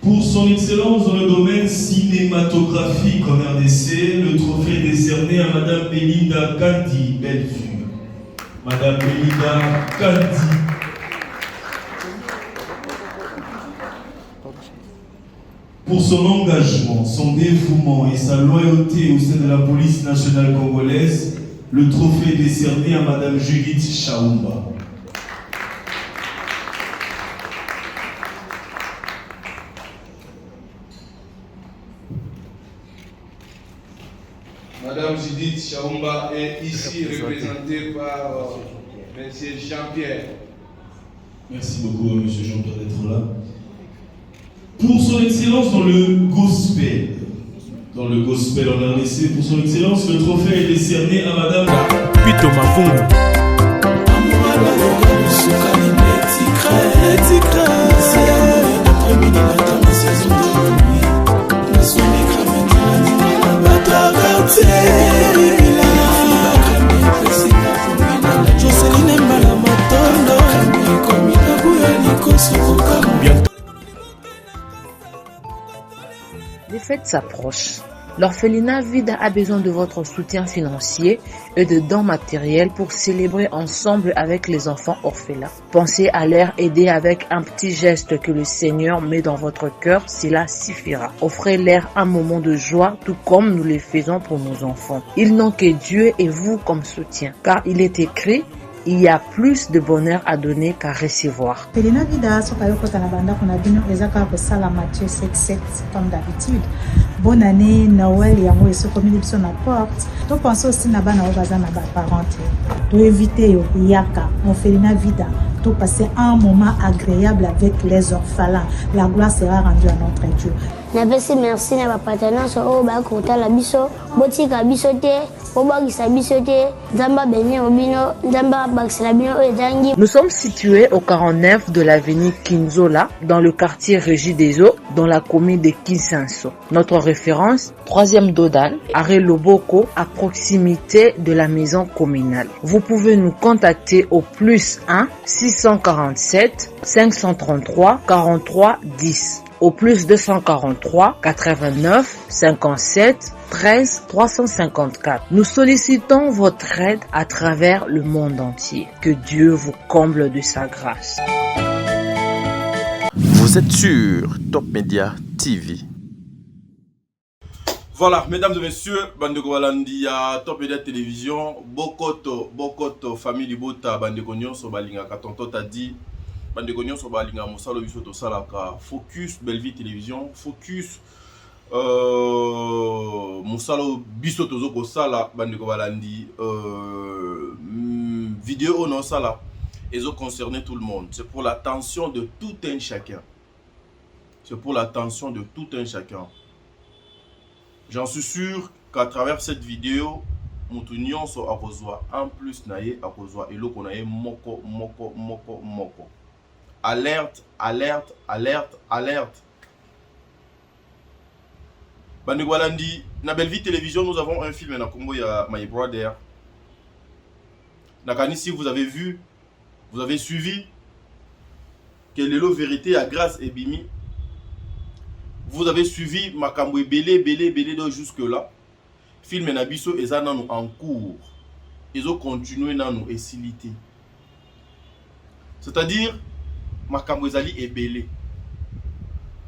Pour son excellence dans le domaine cinématographique en RDC, le trophée est décerné à Madame Belinda Kandi Bellevue. Madame Belinda Kandi. Pour son engagement, son dévouement et sa loyauté au sein de la police nationale congolaise, le trophée est décerné à Madame Judith Chaumba. Madame Judith Chaumba est ici représentée par M. Jean-Pierre. Merci beaucoup, M. Jean-Pierre, d'être là. Pour son excellence dans le gospel, en RDC, pour son excellence, le trophée est décerné à Madame Pito Mafungu. Les fêtes s'approchent. L'orphelinat Vida a besoin de votre soutien financier et de dons matériels pour célébrer ensemble avec les enfants orphelins. Pensez à leur aider avec un petit geste que le Seigneur met dans votre cœur, cela suffira. Offrez-leur un moment de joie tout comme nous le faisons pour nos enfants. Ils n'ont que Dieu et vous comme soutien, car il est écrit: il y a plus de bonheur à donner qu'à recevoir. Orphelinat Vida sokayokota na banda kuna bino ezaka ko sala Matthieu 7:7 comme d'habitude. Bonne année, Noël yango esokomi biso na porte. To pense aussi na bana obaza na ba parents. To éviter yo yaka Orphelinat Vida. To passer un moment agréable avec les orphelins. La gloire sera rendue à notre Dieu. Napesi merci na ba partenaires oyo bakota la biso botika biso te obakisa biso te nzamba benye obino nzamba bakisela bino oyo ezangi. Nous sommes situés au 49 de l'avenue Kinzola dans le quartier Régie des Eaux dans la commune de Kinsanso. Notre référence, 3e Dodan, arrêt Loboko à proximité de la maison communale. Vous pouvez nous contacter au plus 1 647 533 43 10. Au plus 243 89 57 13 354. Nous sollicitons votre aide à travers le monde entier. Que Dieu vous comble de sa grâce. Vous êtes sur Top Media TV. Voilà, mesdames et messieurs, Bandeko Balandi à Top Media Télévision, Bokoto, famille Libota, Bandeko Nyonso Balinga, Katonto t'a dit, Bandeko Nyonso Balinga, Moussalo Bisoto Salaka, Focus, Belleville Télévision, Focus, Moussalo Bisoto Zoko Sala, Bandeko Balandi, vidéo non Sala, et ça concerne tout le monde. C'est pour l'attention de tout un chacun. C'est pour l'attention de tout un chacun. J'en suis sûr qu'à travers cette vidéo, Moutunion so akozwa en plus naye akozwa elo konaye moko. Alerte, alerte, alerte, alerte. Bandegwalandi, na Belleville Télévision, nous avons un film na Congo ya My Brother. Nakanisi, vous avez vu, vous avez suivi que l'élo vérité à grâce et bimi. Vous avez suivi Makambo belé de jusque là. Film Nabiso et ça nous en cours. Ils ont continué dans nous et silité. C'est-à-dire Makambo Zali est belé.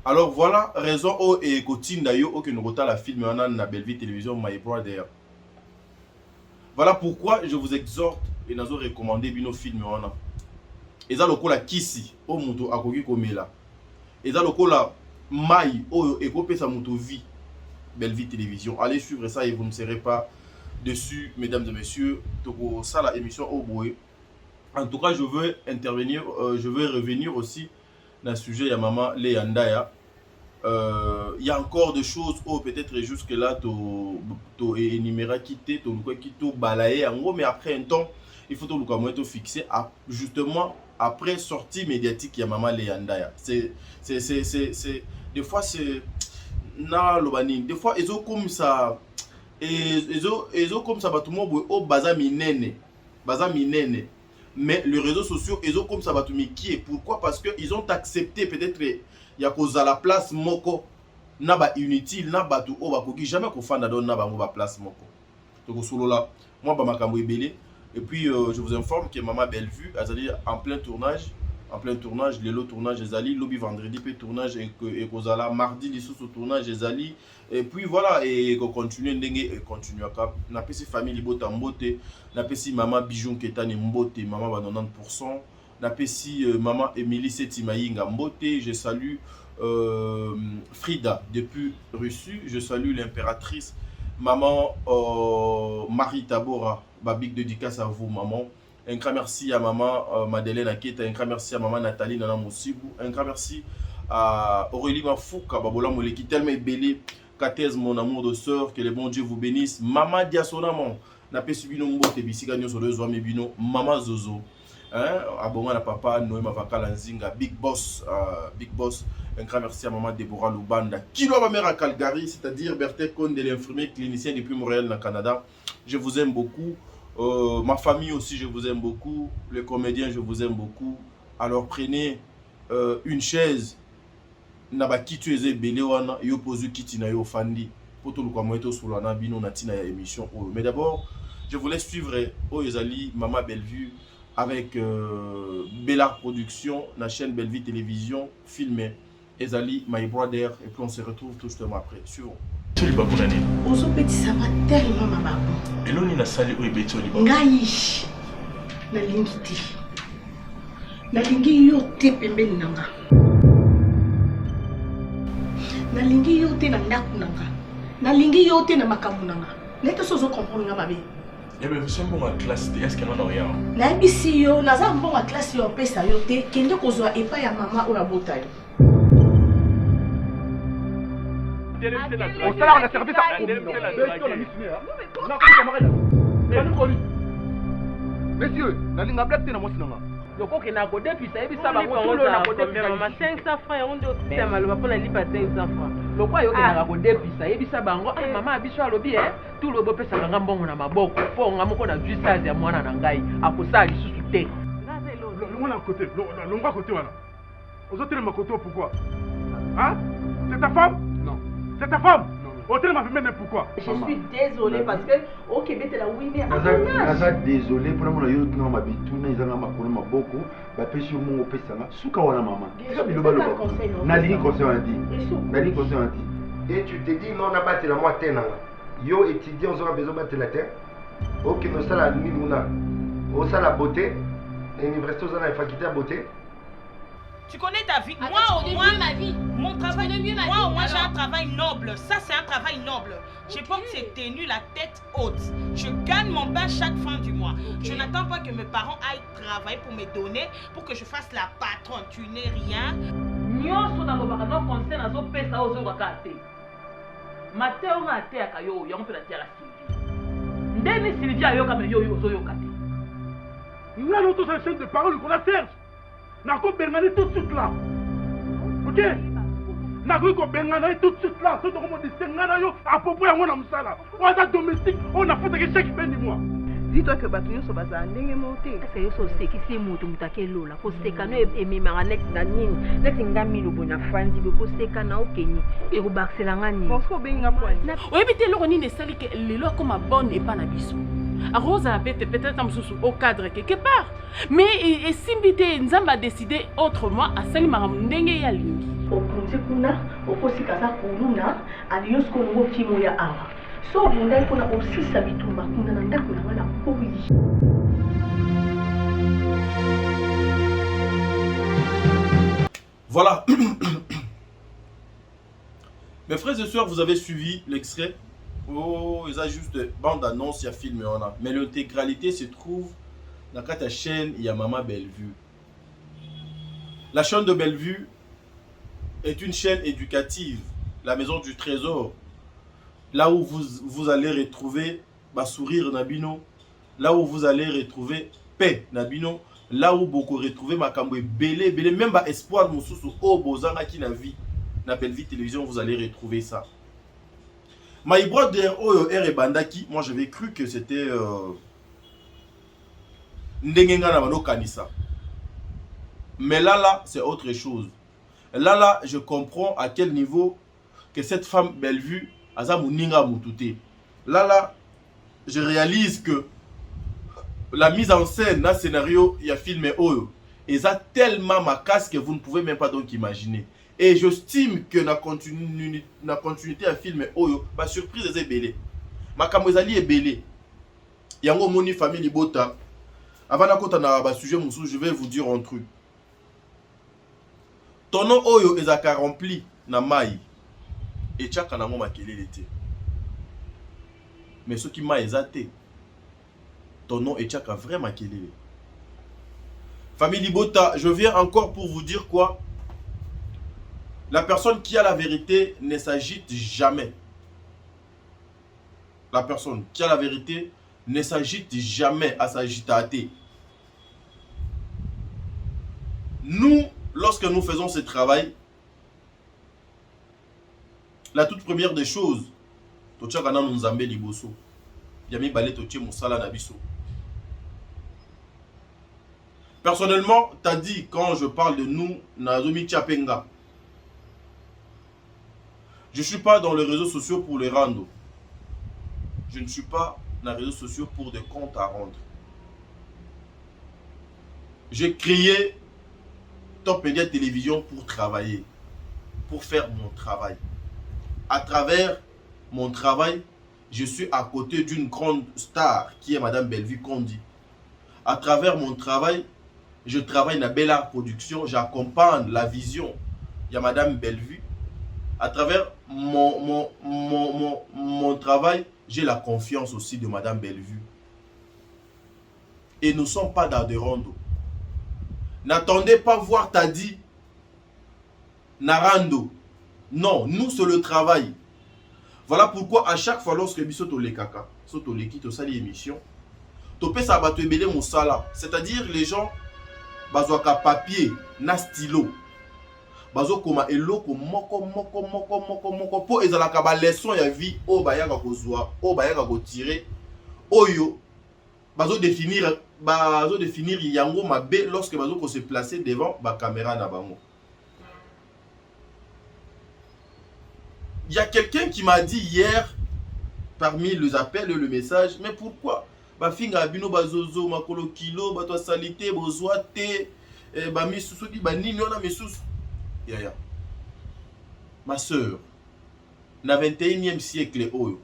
Alors voilà raison au et Kotine d'ailleurs au que nous retard la film on a na Belleville Télévision My Brother. Voilà pourquoi je vous exhorte et nous recommandé bino film on a. Et ça lokola kisi au muto akoki komela. Et ça lokola Maï, oh, et copé sa moto vie, Belleville Télévision. Allez suivre ça et vous ne serez pas dessus, mesdames et messieurs. Toko ça la émission au boé. En tout cas, je veux intervenir, je veux revenir aussi dans le sujet de maman Léandaya. Il y a encore des choses, oh, peut-être jusque là, to énumérer quitter, to balayer en gros, mais après un temps, il faut tout fixer justement après sortie médiatique il y a maman Léandaya. C'est des fois c'est na lobani, des fois ils ont comme ça et ils ont comme ça tout le monde au baza minene Mais les réseaux sociaux, ils ont comme ça qui est. Pourquoi? Parce qu'ils ont accepté peut-être il y a cause à la place moko naba inutile naba tout au bakoki jamais qu'on fan d'adon naba ba place moko. Donc solo là, moi ba makambo ebele et puis je vous informe que Maman Bellevue a allé en plein tournage, les lots tournage les ali lobby vendredi puis tournage et cause à la mardi les sous tournage les ali et puis voilà et qu'on continue ndenge et continue à cap na pesi famille libota mbote na pesi maman Bijou Ketani mbote maman ba 90% na pesi maman Émilie Setimaïnga mbote je salue Frida depuis Russie, je salue l'impératrice maman Marie Tabora, big dédicace à vous maman. Un grand merci à maman Madeleine Aketa, un grand merci à maman Nathalie Nana Moussibou, un grand merci à Aurélie Mafouka, Babola Moleki, tellement belle, Katez mon amour de sœur, que le bon Dieu vous bénisse. Maman Diasonamon, n'a pas subi nos mots, Tebisiganyo sur le Zoa Mebino, maman Zozo. Abonga na papa Noema Vakala Nzinga, Big Boss, un grand merci à maman Deborah Lubanda, qui doit ma mère à Calgary, c'est-à-dire Berthe Conde, l'infirmier clinicien depuis Montréal, au Canada. Je vous aime beaucoup. Ma famille aussi, je vous aime beaucoup. Les comédiens, je vous aime beaucoup. Alors prenez une chaise. Naba kitu eze belé wana yo pozu kiti na yo fandi. Poto lu kwa mweto solo na bino na tina ya émission. Mais d'abord, je vous laisse suivre Oyezali Maman Bellevue avec Bellard Production, la chaîne Bellevue Télévision, filmé Ezali My Brother et puis on se retrouve tout justement après. Suivons. Toli bakunani. Ozo petit ça va tellement maman. Eloni na sali oy be toli ba. Ngai. Na lingiti. Na lingi yo te pembeni nanga. Na lingi yo te na ndaku nanga. Na lingi yo te na makamu nanga. Nete sozo comprendre nga mabe. Ebe vous sommes bon en classe, est-ce que non rien? Na bisi yo naza bon en classe yo pesa yo te kende kozwa epa ya mama o la botayo. On a servi ça. Messieurs, la ligne black tena mosi nanga. Loko ke na ko depuis ça ebisa ba ko lo na ko depuis mama 500 francs on do tisa maloba pona lipa 500 francs. Loko yo ke na ko depuis ça ebisa bango mama abiso alobi tout lo bo pesa nga mbongo na maboko po nga moko na juice ya mwana na ngai akosala lisusu te. L'on à côté, l'on va côté voilà. Aux autres ma côté pourquoi? Hein? C'est ta femme? Non. C'est ta femme? Hôtel m'a fait même pourquoi? Je suis désolée parce que au Québec la oui mais naza désolé pour moi yo tuna mabituna izanga makolo maboko ba pesi mo pesa nga suka wana mama ça biloba loba na ligne conseil on dit et tu te dis non na batela moi tenanga yo étudiant on aura besoin batela terre OK no sala minuna au sala beauté l'université aux a faculté à beauté. Tu connais ta vie. Moi au moins ma vie. Mon travail. Moi au moins j'ai un travail noble. Ça c'est un travail noble. Je porte ces tenues la tête haute. Je gagne mon pain chaque fin du mois. Je n'attends pas que mes parents aillent travailler pour me donner, pour que je fasse la patronne. Tu n'es rien. Nyoso na lobaka no conseil na zo pesa ozo bakate. Mateo nga te akayo yango pe na tia la Sylvie. Ndeni Sylvie ayo kama yo ozo yo kate. Nous allons tous en chaîne de parole qu'on a Serge. Nako bengani tout de suite là. OK? Nako bengani tout de suite là. C'est comme on dit sengana yo à propos ya mwana musala. On a domestique, on a fait que chaque fin du mois. Dis-toi que batunyo so baza ndenge moté. C'est yo so sekisi mutu mutake lola. Ko sekano ememanga nek na nini. Nek ngami lobo na fandi be ko sekana okeni. E ko bakselanga ni. Parce que benga kwani. Oyebite loko nini esali ke lelo comme bonne et pas na biso. A Rose a peut-être au cadre quelque part. Mais et Simbité Nzamba a décidé autrement à Salima Ndenge ya lingi. Au Kunze kuna, au Kosikaza Kuluna, à Lios Kongo Kimoya Awa. So Bunda kuna aussi Sabitumba kuna nanda kuna wala koui. Voilà. Mes frères et sœurs, vous avez suivi l'extrait. Oh, il y a juste bande annonce, il y a film, mais l'intégralité se trouve dans la chaîne, il y a Maman Bellevue. La chaîne de Bellevue est une chaîne éducative, la maison du trésor. Là où vous allez retrouver sourire Nabino, là où vous allez retrouver paix Nabino, là où beaucoup retrouver Makambo belé, même espoir Moussoussou, oh Bozanga qui n'a vie, na Bellevue Télévision, vous allez retrouver ça. My Brother Oyo R et Bandaki, moi j'avais cru que c'était Ndengenga na bano kanisa. Mais là, c'est autre chose. Là, je comprends à quel niveau que cette femme belle vue, aza muninga mutute. Là, je réalise que la mise en scène dans le scénario, il y a filmé Oyo. Et ça tellement ma casse que vous ne pouvez même pas donc imaginer. Et j'estime que la continuité à filmer Oyo, ma surprise est belle. Ma kamwezali est belle. Yango moni famille Libota. Avant d'akota na sujet moussou, je vais vous dire un truc. Ton nom Oyo ezaka rempli na mai. Et tchaka na ngoma kelele te. Mais ce qui m'a exaté. Ton nom est tchaka vraiment kelele. Famille Libota, je viens encore pour vous dire quoi? La personne qui a la vérité ne s'agite jamais. La personne qui a la vérité ne s'agite jamais à s'agiter. Nous, lorsque nous faisons ce travail, la toute première des choses, personnellement, t'as dit, quand je parle de nous, Nazomi Tchapenga, je ne suis pas dans les réseaux sociaux pour les rendre. Je ne suis pas dans les réseaux sociaux pour des comptes à rendre. J'ai créé Top Media Télévision pour travailler, pour faire mon travail. À travers mon travail, je suis à côté d'une grande star qui est Madame Bellevue Kondi. À travers mon travail, je travaille dans Bel Art Production, j'accompagne la vision de Madame Bellevue. À travers mon travail, j'ai la confiance aussi de Madame Bellevue. Et nous ne sommes pas dans des rondos. N'attendez pas voir Tadi Narando. Non, nous c'est le travail. Voilà pourquoi à chaque fois lorsque bisoto le kaka, soto le kito sali émission, topé ça va te béler mon sala. C'est-à-dire les gens bazoaka papier na stylo. Bazo koma eloko moko po ezalaka ba leçon ya vie o bayaka kozwa, o bayaka ko tirer oyo bazo définir yango mabe lorsque bazo ko se placer devant ba caméra na bango. Il y a quelqu'un qui m'a dit hier parmi les appels et le message, mais pourquoi ba finga bino bazozo makolo kilo ba to salité bozwa te ba misusu di ba nini ona misusu. Yaya. Ma soeur, na 21e siècle oyo,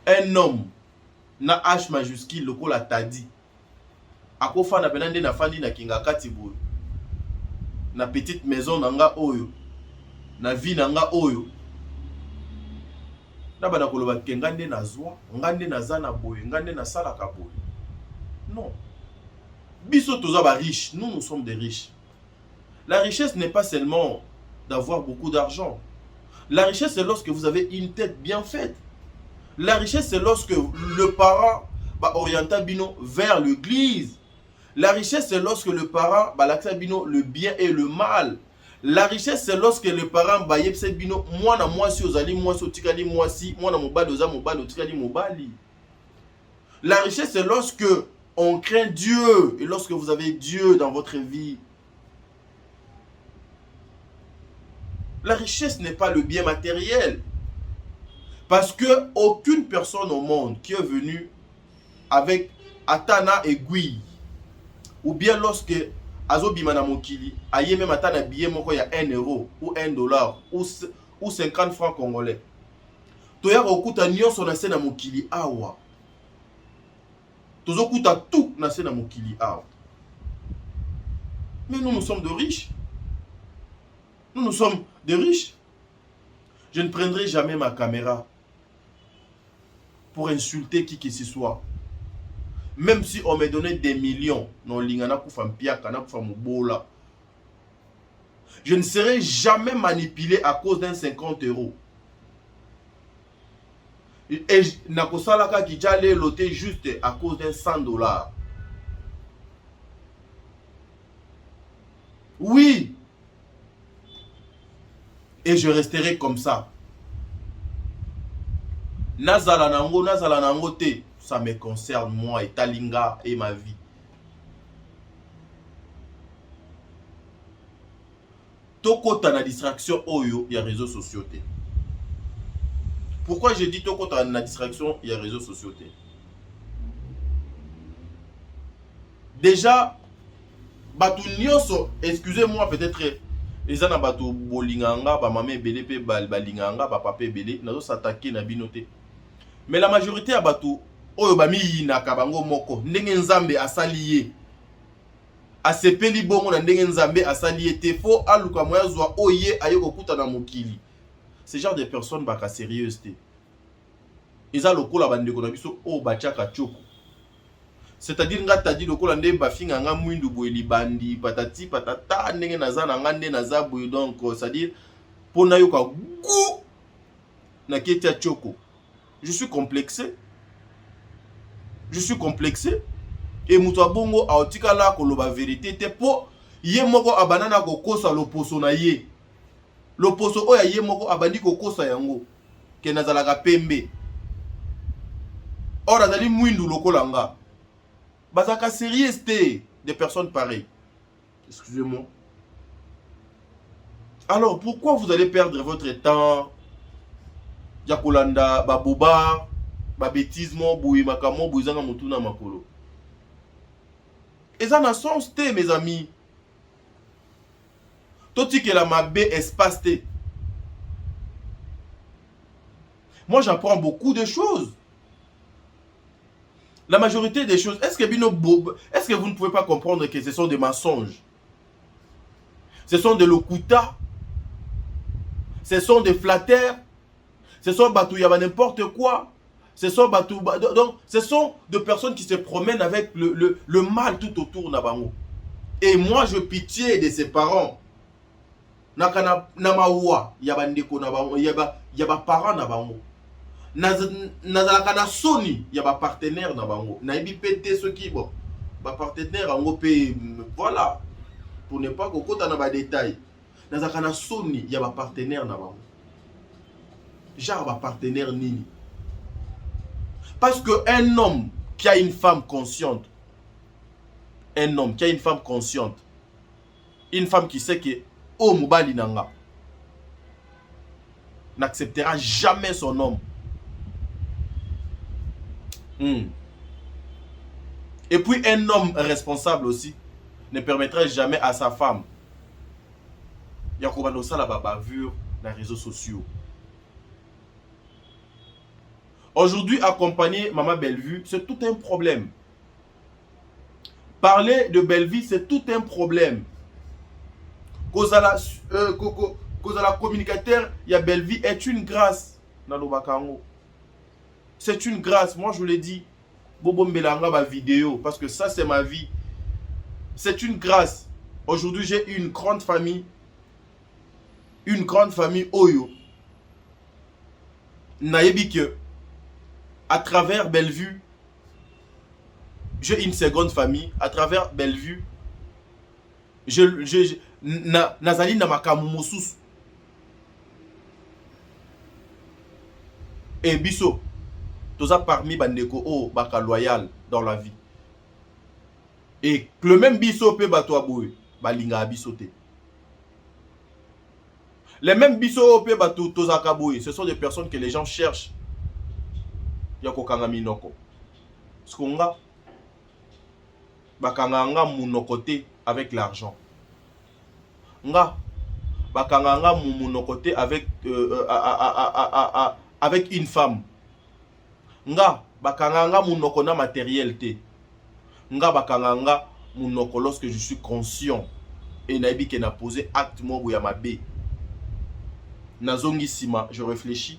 un homme na H majuscule lokola Tadi akofa na benande na fandi na kinga katibu na petite maison nanga oyo na vie nanga oyo na bana koloba kengande na zwa ngande na zana boye ngande na sala ka boye. Non, biso toza ba riche, nous sommes des riches. La richesse n'est pas seulement d'avoir beaucoup d'argent. La richesse, c'est lorsque vous avez une tête bien faite. La richesse, c'est lorsque le parent va orienter bino vers l'église. La richesse, c'est lorsque le parent va l'accès bino le bien et le mal. La richesse, c'est lorsque le parent va yepse bino moi na moi si ozali moi si otikali moi si moi na mobali oza mobali otikali mobali. La richesse, c'est lorsque on craint Dieu et lorsque vous avez Dieu dans votre vie. La richesse n'est pas le bien matériel. Parce que aucune personne au monde qui est venue avec Atana aiguille, ou bien lorsque Azobimana Mokili, aye même Atana billet moko ya 1 euro, ou 1 dollar, ou 50 francs congolais. Toya okuta nyonso na sena Mokili awa. Tozo kuta tout na sena Mokili awa. Mais nous sommes de riches. Nous sommes des riches. Je ne prendrai jamais ma caméra pour insulter qui que ce soit. Même si on me donnait des millions, je ne serai jamais manipulé à cause d'un 50 euros. Et Nakosalaka qui allait loter juste à cause d'un 100 dollars. Oui. Et je resterai comme ça. Nazala nango te. ça me concerne moi et Talinga et ma vie. Toko t'as la distraction oyo, il y a réseaux sociaux. Pourquoi j'ai dit toko t'as la distraction, il y a réseaux sociaux? Déjà, batu nyonso, excusez-moi peut-être, les ana batu bolinganga, ba mamé belé pe balinganga, ba papé belé, nazo s'attaquer na binoté. Mais la majorité à batu, oyo ba mi yinaka bango moko, ndenge nzambe asaliye. Asepeli bongo na ndenge nzambe asaliye te fo aluka moya zwa oye ayoko kuta na mokili. Ce genre de personnes baka sérieuses te. Eza lokola bandeko na biso o bachaka choko. C'est-à-dire nga tadi lokola nde bafinga nga mwindu boeli bandi patati patata ndenge naza na nga nde naza boye donc c'est-à-dire pona yoka gu na ketia choko. Je suis complexé. Je suis complexé. Et muto bongo aotika la koloba vérité te po ye moko abanana kokosa loposo na ye. Loposo oya ye moko abandi kokosa yango ke nazalaka pembe. Or azali mwindu lokola nga. Bazaka sérieux des personnes pareilles. Excusez-moi. Alors pourquoi vous allez perdre votre temps? Yakolanda baboba, babétismo, boui makamo, bouzanga mutuna makolo. Et ça n'a sens te, mes amis. Toti que la mabe espace te. Moi j'apprends beaucoup de choses. La majorité des choses, est-ce que vous ne pouvez pas comprendre que ce sont des mensonges? Ce sont des locutas. Ce sont des flatteurs. Ce sont batouillaba n'importe quoi. Ce sont donc ce sont des personnes qui se promènent avec le mal tout autour nabango. Et moi je pitié de ses parents. Nakana namawa yabandeko nabango yaba parents nabango. Nazalaka na soni yaba partenaire nabango. Naibi pété ce qui bon. Ba partenaire ango pe voilà. Pour ne pas kokota na ba détail. Nazalaka na soni yaba partenaire nabango. Genre ba partenaire nini. Parce qu'un homme qui a une femme consciente, une femme qui sait que oh mobali nanga n'acceptera jamais son homme. Et puis un homme responsable aussi ne permettrait jamais à sa femme. Il y a ça la bavure dans les réseaux sociaux. Aujourd'hui, accompagner Maman Bellevue, c'est tout un problème. Parler de Bellevue, c'est tout un problème. Cause à la communicateur, il y a Bellevue est une grâce. C'est une grâce. Moi, je vous l'ai dit. Bobo Mbelanga ma vidéo, parce que ça, c'est ma vie. C'est une grâce. Aujourd'hui, j'ai une grande famille. Une grande famille Oyo. Naebi que à travers Bellevue, j'ai une seconde famille. À travers Bellevue, Nazali Namakamu Mosus. Et Bisso, tout ça parmi Bandeko O Baka loyal dans la vie. Et le même Bisso peut Batouaboué, Balinga Abissoté. Les mêmes Bisso peut Batou Tozakaboué, ce sont des personnes que les gens cherchent. Yako kangami noko. Skonga bakanganga munokote avec l'argent. Nga bakanganga munokote avec avec une femme. Nga bakanganga munokona matérialité. Nga bakanganga munoko lorsque je suis conscient et naibi ke na posé acte mo ya mabe. Nazongi sima, je réfléchis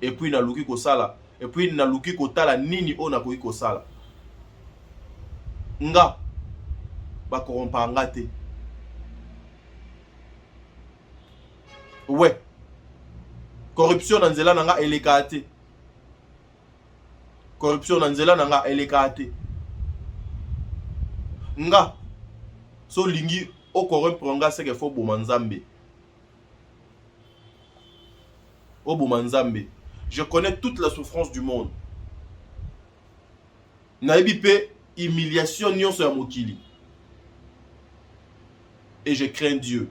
et puis na luki ko sala. Et puis na luki kotala nini o na koki kosala. Nga ba korompa ngate. Ouais. Corruption na nzela nanga elekate. Corruption na nzela nanga elekate. Nga so lingi o corrompre nga c'est que faut bomanzambe. O bomanzambe. Je connais toute la souffrance du monde. nayebi pe humiliation nyonso ya mokili. Et je crains Dieu.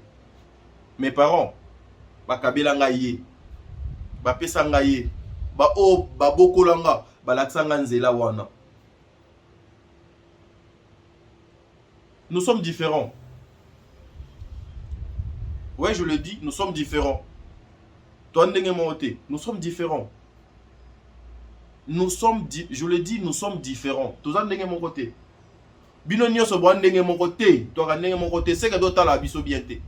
Mes parents, bakabela nga ye, bapesa nga ye, ba o babokola nga, balakisa nga nzela wana. Nous sommes différents. Ouais, je le dis, nous sommes différents. Toi, nous sommes différents. Nous sommes, je le dis, nous sommes différents. Tous en mon côté. Bino nyonso bo ndenge mon côté, toi ndenge mon côté, c'est que d'autres la biso bien té.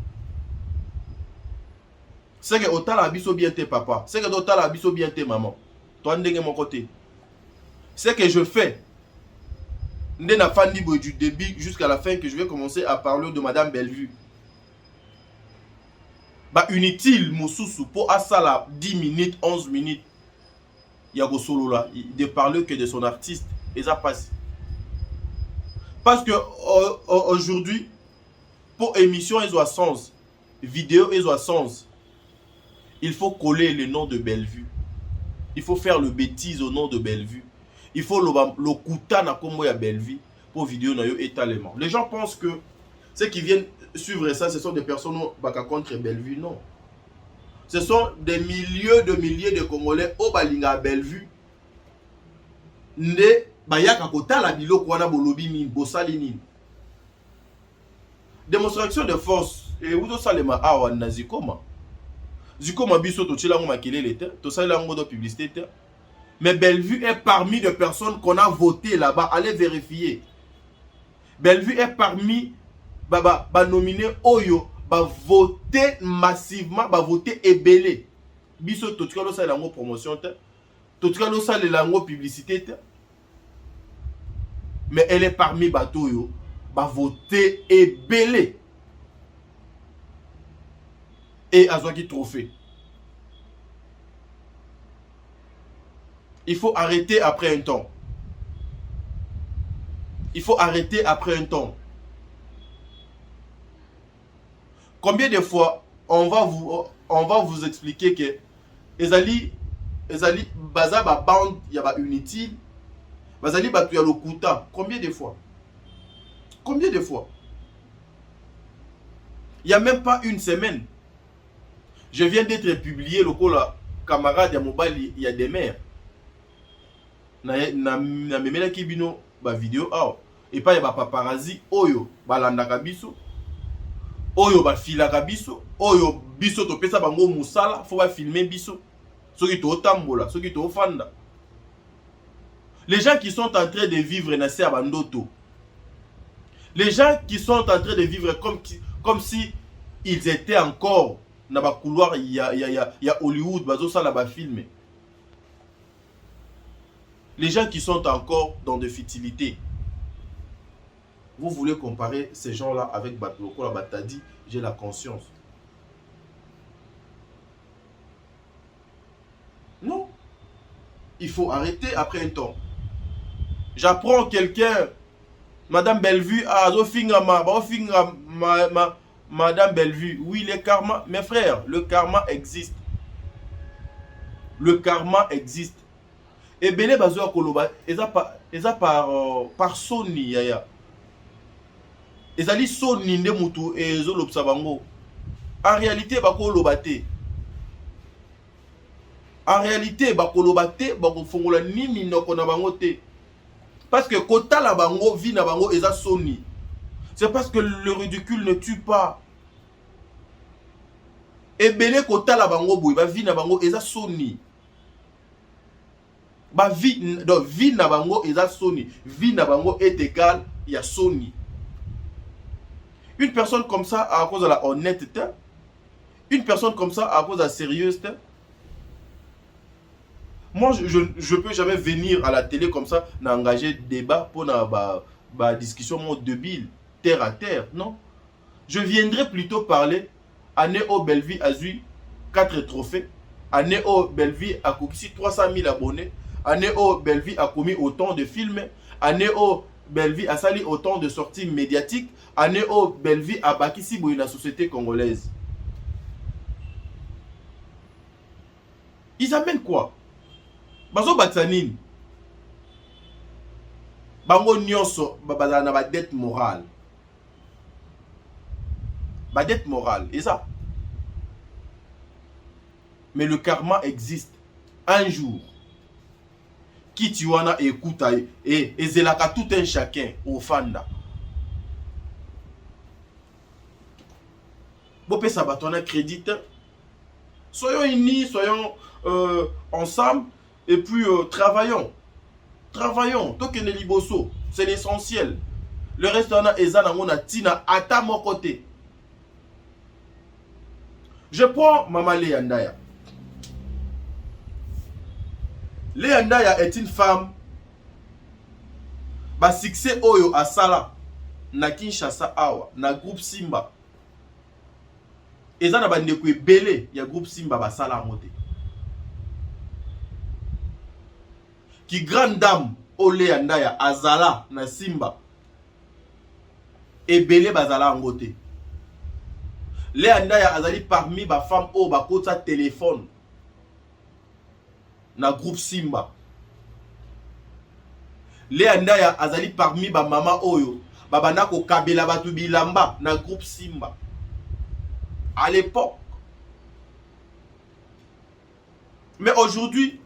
C'est que autant la biso bien té papa, c'est que d'autres la biso bien té maman. Toi ndenge mon côté. C'est que je fais. Ndena fandi bo du début jusqu'à la fin que je vais commencer à parler de Madame Bellevue. Bah inutile mosusu pour asala 10 minutes, 11 minutes. Yago solo là, de parler que de son artiste et ça passe. Parce que aujourd'hui, pour émission ils ont sens, vidéo ils ont sens. Il faut coller le nom de Bellevue. Il faut faire le bêtise au nom de Bellevue. Il faut le kuta na kombo ya Bellevue pour vidéo na yo étalement. Les gens pensent que ceux qui viennent suivre ça, ce sont des personnes baka contre Bellevue. Non. Ce sont des milliers de Congolais au balinga Bellevue. Nde bayaka kotala biloko wana bolobi nini bosali nini. Démonstration de force et uzo salema awa na Zikoma. Zikoma biso to tshela ngo makelele te, to sala ngo do publicité te. Mais Bellevue est parmi les personnes qu'on a voté là-bas, allez vérifier. Bellevue est parmi ba nominé Oyo, ba voter massivement, ba voter ebélé. Biso to tshela lo sala ngo promotion te. To tshela lo sala ngo publicité te. Mais elle est parmi Batoyo, va voter et belé. Et Azwaki trophée. Il faut arrêter après un temps. Il faut arrêter après un temps. Combien de fois on va vous expliquer que Ezali baza ba bande ya ba inutile. Bazali batu ya lokuta. Combien de fois? Combien de fois? Il n'y a même pas une semaine. Je viens d'être publié le kola camarade ya mobali ya des mères. Na memela kibino ba vidéo aw. Et pas ya ba paparazzi oyo balandaka biso. Oyo ba filaka biso. Oyo biso to pesa bango musala, faut ba filmer biso. Soki to tambola, soki to fanda. Les gens qui sont en train de vivre Nassé Abandoto. Les gens qui sont en train de vivre comme si ils étaient encore dans le couloir, il y a Hollywood, ça là-bas filmé. Les gens qui sont encore dans des futilités. Vous voulez comparer ces gens-là avec Batloko, la Batadi, j'ai la conscience. Non. Il faut arrêter après un temps. J'apprends quelqu'un, Madame Bellevue, Madame Bellevue. Oui, le karma, mes frères, le karma existe. Le karma existe. Et Bele Bazo Koloba, eza par Sony yaya. Ezali Sony nde mutu et ezo lobsabango. En réalité, bako lobate. En réalité, bako lobate, bako fongola ni minoko na bango te. Parce que kota la bango, vi na bango, eza Sony. C'est parce que le ridicule ne tue pas. Et Bele kota la bango boy, ba vi na bango, eza Sony. Ba vi, donc vi na bango, eza Sony. Vi na bango est égal, il y a Sony. Une personne comme ça, à cause de la honnêteté, une personne comme ça, à cause de la sérieuseté, moi, je ne peux jamais venir à la télé comme ça, n'engager débat pour une discussion débile, terre à terre, non. Je viendrai plutôt parler à Néo Bellevue a eu 4 trophées, à Néo Bellevue a coupé 300 000 abonnés, à Néo Bellevue a commis autant de films, à Néo Bellevue a sali autant de sorties médiatiques, à Néo Bellevue a bâti si la société congolaise. Ils amènent quoi? Bazo Batsanine. bango nyonso bazala na ba dette morale. Ba dette morale, et ça. Mais le karma existe. Un jour, qui tu wana écoute et zelaka tout un chacun au fanda. Bopé sabatona crédit. Soyons unis, soyons ensemble et puis travaillons. Travaillons. Tokene liboso, c'est l'essentiel. Le reste on a ezana ngona tina ata mon côté. Je prends Maman Léa Ndaya. Léa Ndaya est une femme ba succès oyo asala na Kinshasa awa na groupe Simba. Eza na bandeko ebele ya groupe Simba basala moté. Qui grande dame o Léa Ndaya azala na Simba. Ebele bazala ngote. Léa Ndaya azali parmi ba femme o ba kota téléphone na groupe Simba. Léa Ndaya azali parmi ba mama oyo babanda ko kabela batu bilamba na groupe Simba. À l'époque. Mais aujourd'hui,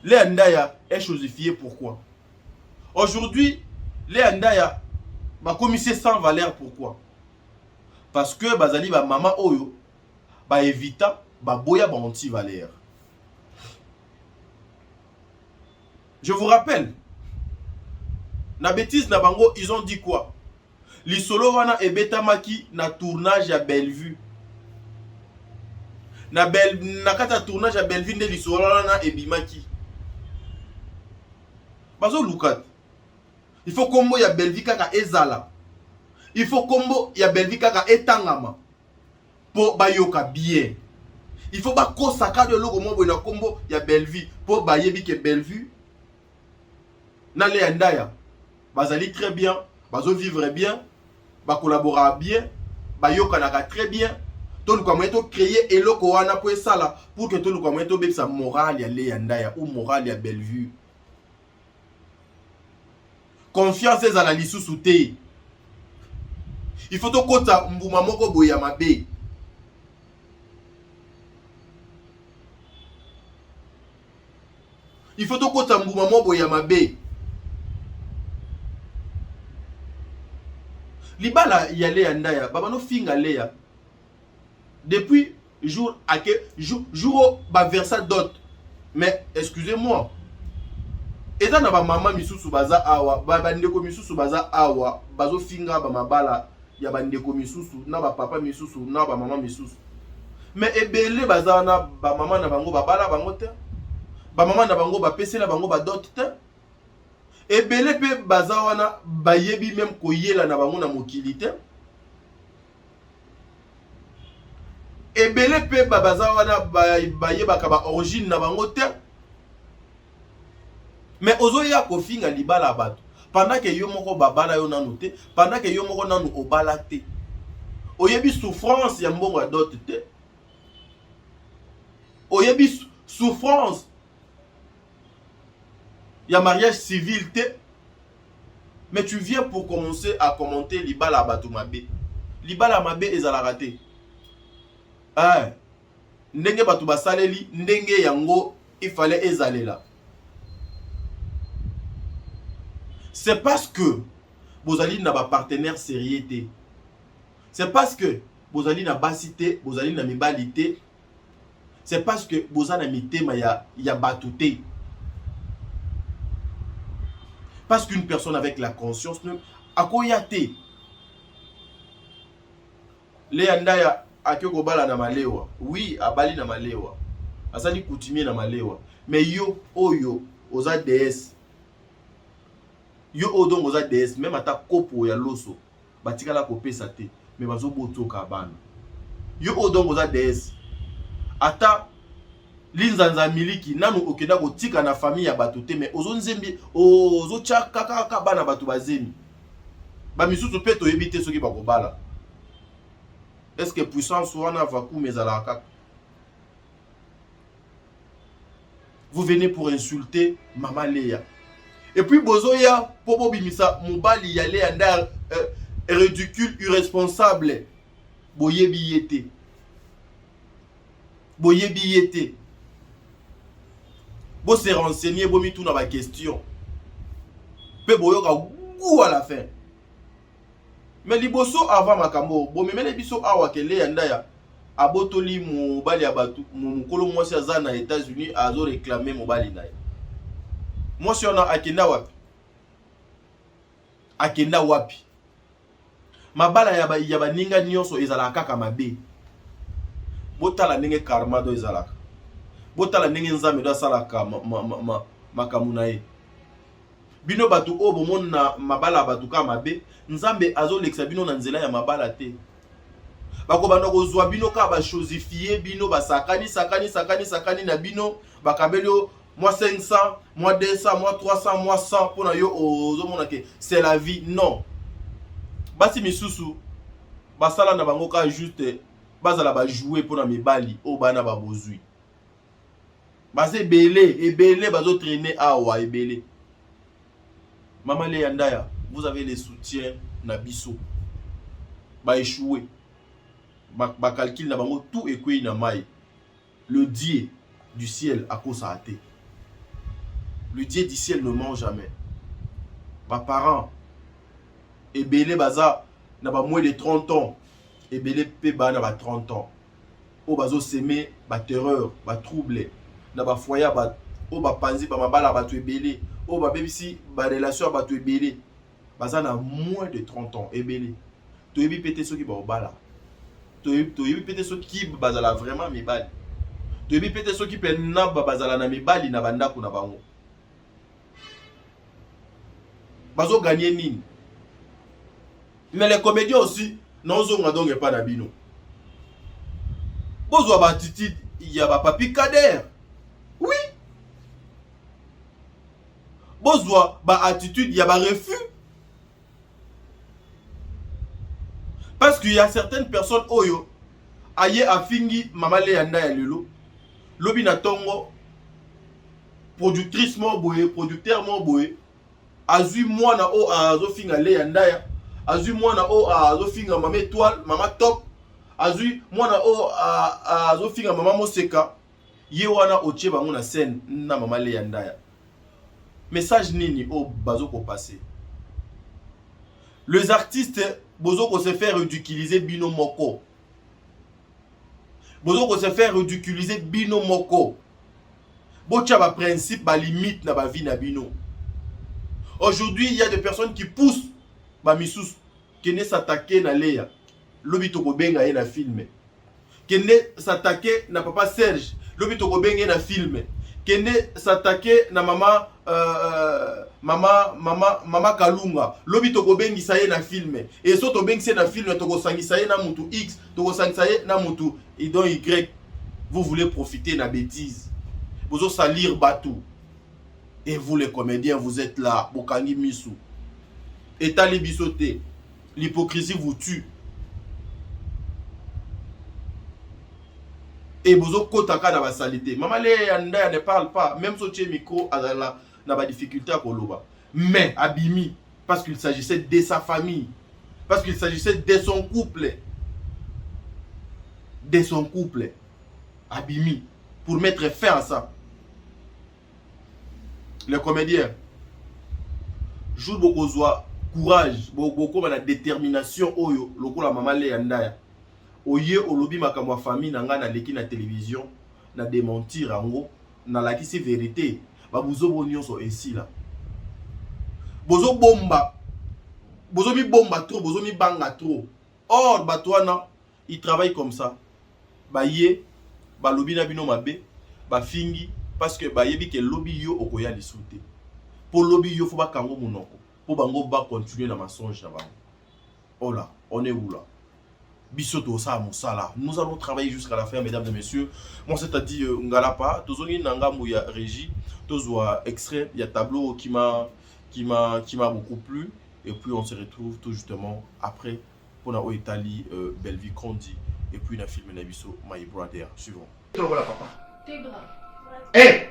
Léa Ndaya est chosifiée. Pourquoi? Aujourd'hui, Léa Ndaya ba commissaire sans valeur. Pourquoi? Parce que bazali ba mama oyo ba evita ba boya ba anti valeur. Je vous rappelle, na bêtise na bango, ils ont dit quoi? Lisolo wana ebetamaki na tournage à Bellevue. Na kata tournage à Bellevue nde lisolo wana ebimaki. Bazo lukat. Il faut combo ya Bellevue kaka ezala. Il faut combo ya Bellevue kaka etangama. Po bayoka bien. Il faut ba kosaka de logo mo na combo ya Bellevue po bayebi ke Bellevue na Léa Ndaya bazali très bien, bazo vivre bien, ba collaborer bien, ba yokanaka très bien. To luka moyeto créer eloko wana po esala pour que to luka moyeto bebisa morale ya Léa Ndaya ou morale ya Bellevue. Confiance ezala lisusu te. Il faut to kota mbuma moko boya mabe. Il faut to kota mbuma moko boya mabe. Libala ya Léa Ndaya, baba no finga Léa. Depuis jour ba versa dot. Mais excusez-moi. Eza na ba mama misusu baza awa, ba bandeko misusu baza awa, bazo finga ba mabala ya bandeko misusu, na ba papa misusu, na ba mama misusu. Mais ebele baza na ba mama na bango babala bango te. Ba mama na bango ba pesela bango ba dot te. Ebele pe baza wana bayebi même koyela na bango na mokili te. Ebele pe baza wana bayebaka ba origine na bango te. Mais ozoya kofinga libala bato pendant que yo moko babala yo nanu te, pendant que yo moko nanu obala te. Oyebi souffrance ya mbongo dot te. Oyebi souffrance il y a mariage civil te. Mais tu viens pour commencer à commenter libala batu mabe. Libala mabe ezala raté. Ah, ndenge batu basaleli, ndenge yango il fallait ezalela. C'est parce que bozali na ba partenaire sérieux te. C'est parce que bozali na basité, bozali na mibalité. C'est parce que bozana mitema ya batu te. Parce qu'une personne avec la conscience a koyate. Léa Ndaya akoko bala na malewa. Oui, abali na malewa. Asali coutumier na malewa. Mais yo oyo oza DS. Yo odon oza DS même ata kopo ya loso. Batikala kopesa te. Mais bazo botoka bana. Yo odon oza DS. Ata linzanza miliki nanu okenda kotika na famille ya bato te mais ozo nzembi ozo chaka kaka bana bato bazemi ba misusu pe to yebite soki bakobala. Est-ce que puissance wana vaku mezala kaka? Vous venez pour insulter Maman Léa Et puis bozoya popo bimisa mobali yale anda ridicule irresponsable. Boyebi yete. Boyebi yete. Bo se renseigner bo mi tout na ba question. Pe boyoka goût à la fin. Mais liboso avant makambo, bo memele biso awa kele yanda ya abotoli mobali abatu mukolo mwasi aza na États-Unis azo réclamer mobali naye. Mwasi ona akenda wapi? Akenda wapi? Mabala ya baninga nyonso ezala kaka mabe. Botala ndenge karma do ezalaka. Botala ndenge nzambe do asalaka makamu na ye. Bino batu o bomona mabala batu ka mabe, nzambe azolekisa bino na nzela ya mabala te. Bako bano kozwa bino ka ba chosifier bino ba sakani na bino bakabelo moi 500, moi 200, moi 300, moi 100 pour na yo ozomona ke c'est la vie. Non. Basi misusu basala na bango ka juste bazala ba jouer pour na mibali o bana ba bozui. Base ebele bazo traîner awa ebele. Maman le yandaya, vous avez les soutiens na biso. Ba échouer. Ba calcul na bango tout ekwe na mai. Le Dieu du ciel a cause à athée. Le Dieu du ciel ne ment jamais. Mes parents, ebele baza na ba moins de 30 ans, ebele pe ba na ba 30 ans. O bazo semer ba terreur, ba trouble, na ba foyer ba o ba panzi ba mabala ba tu ebele, o ba bebisi ba relation ba tu ebele. Baza na moins de 30 ans ebele. To yebi pété ceux qui ba obala. To yebi pété ceux qui bazala vraiment mibali. To yebi pété ceux qui pe na bazala na mibali na banda ko na bango. Bazo gagner nini. Mais les comédiens aussi n'ont donc pas d'abino. Bozo ba attitude, il y a ba papi Kader. Oui. Bozo ba attitude, il y a ba refus. Parce qu'il y a certaines personnes oyo aye afingi mama le yanda ya lelo. Lobi na tongo productrice mo boye, producteur mo boye. Azui mwana o azofinga le yandaya. Azui mwana o azofinga mama étoile, mama top. Azui mwana o azofinga mama moseka. Ye wana oche bango na scène na mama le yandaya. Message nini o bazo ko passer. Les artistes bozo ko se faire ridiculiser bino moko. Bozo ko se faire ridiculiser bino moko. Bocha ba principe ba limite na ba vie na bino. Aujourd'hui, il y a des personnes qui poussent Bamisous, qui ne s'attaquent na Léa. Lobito ko benga na film. Qui ne s'attaquent na papa Serge. Lobito ko benga na film. Qui ne s'attaquent na mama mama Kalunga. Lobito ko benga isaye na film. Et so to benga na film to ko sangisaye na mutu X, to ko sangisaye na mutu idon Y. Vous voulez profiter na bêtise. Vous osez salir batou. Et vous les comédiens, vous êtes là, Bokangi Misu. État libisoté. L'hypocrisie vous tue. Et vous kotaka na ba salité. Maman le yanda ne parle pas. Même si tu micro na ba difficulté à koloba. Mais abimi parce qu'il s'agissait de sa famille. Parce qu'il s'agissait de son couple. De son couple. Abimi pour mettre fin à ça. Les comédiens, jouent beaucoup de courage, beaucoup de détermination. Oyo, loko la maman le yandaya. Oye, olobi makamwa famille nanga na leki na télévision, na démentir ango, na la kisi vérité. Ba buzo bonyo so esi la. Bozo bomba, bozo mi bomba trop, bozo mi banga trop. Or, batouana, il travaille comme ça. Ba ye, ba lobi na bino mabe, ba fingi. Parce que ba yebi ke lobby yo okoya lisute. Pour lobby yo faut ba kango monoko. Pour bango ba continuer na mensonge na bango. Oh là, on est où là? Bisoto sa mosala. Nous allons travailler jusqu'à la fin, mesdames et messieurs. Moi c'est-à-dire ngalapa, tozongi nanga mouya régie, tozwa extrait, il y a tableau qui m'a beaucoup plu et puis on se retrouve tout justement après pour na Italie Belleville Condi et puis na film na biso My Brother. Suivant. Voilà papa. T'es grave. Hey!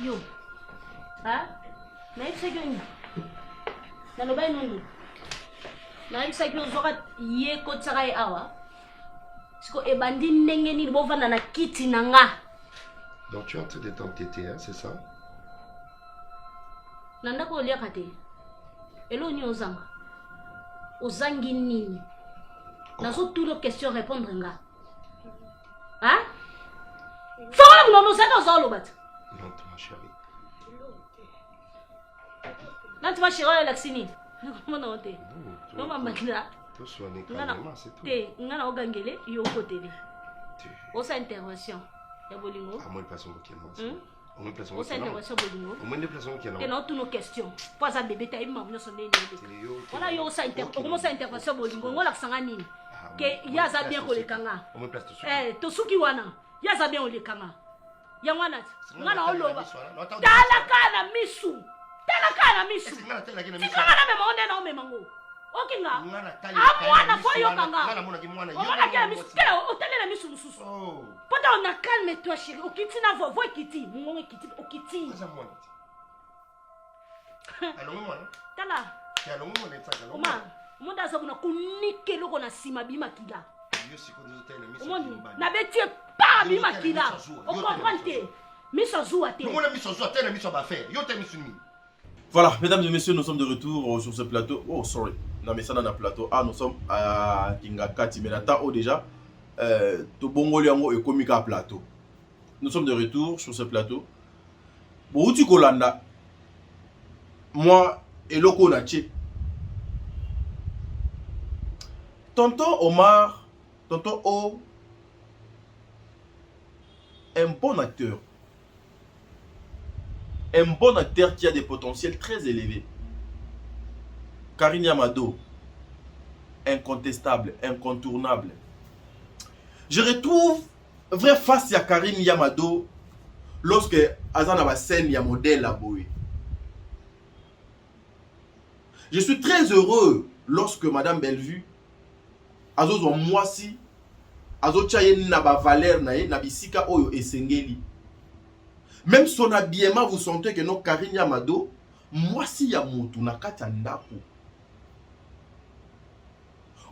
Yo, Ah? Naibisaki yo nini? Naloba nini? Naibisaki yo zoka ye kotisaka ye awa. Siko ebandi ndenge nini bovanda na kiti na nga. Donc tu es en train de t'entêter, hein, c'est ça? Nandako oliaka te. Elo ni ozanga. Ozangi nini? Nazo tout le question répondre nga. Hein? Fala mon nom, ça dans l'obat. Non, ma chérie. Non, tu vas chérie Laxini. Comment non te? Non, ma makila. Tout soigné calmement, c'est tout. Te, ngana ogangele yo côté. Osa intervention. Ya bolingo. À moi de place au Kenya. On me place au Osa intervention bolingo. On me déplace au Kenya. Que non toutes nos questions. Pas ça bébé ta imam no sonné bébé. Voilà yo osa intervention. Comment ça intervention bolingo? Ngola kusanga nini? Que yaza bien ko lekanga. On me place tout. To suki wana. Yaza bien olekanga. Ya mwana. Ngana oloba. Talaka na misu. Ngana me monde na me mango. Okinga. Mwana fo yo kanga. Ngana kia misu. Otele na misu mususu. Pota on calme-toi chérie. Okiti na vo kiti. Ngonge kiti okiti. Alors moi. Tala. Alors moi on est ça. Oma. Monda za kuna kunike loko na sima bima kila. Omoni. Na beti pa bima kila. O comprendre. Miso zoua te. On a mis sur toi, mis sur ma faire. Yo t'es mis sur nous. Voilà, mesdames et messieurs, nous sommes de retour sur ce plateau. Oh, sorry. Non, mais ça, dans le plateau. Ah, nous sommes à Kingakati. Mais là, déjà, to bongo liango et komika plateau. Nous sommes de retour sur ce plateau. Bon, où tu kolanda? Moi, et loko nache. Tonton Omar, tonton O, un bon acteur. Un bon acteur qui a des potentiels très élevés. Karine Yamado, incontestable, incontournable. Je retrouve vrai face à Karine Yamado lorsque Azana va scène ya modèle à Boé. Je suis très heureux lorsque Madame Bellevue Azo zo mwasi Azo chaye naba valeur nae nabisika oyo esengeli. Même son habillement, vous sentez que non Karine Yamado, moi si ya mutu na kati ndako.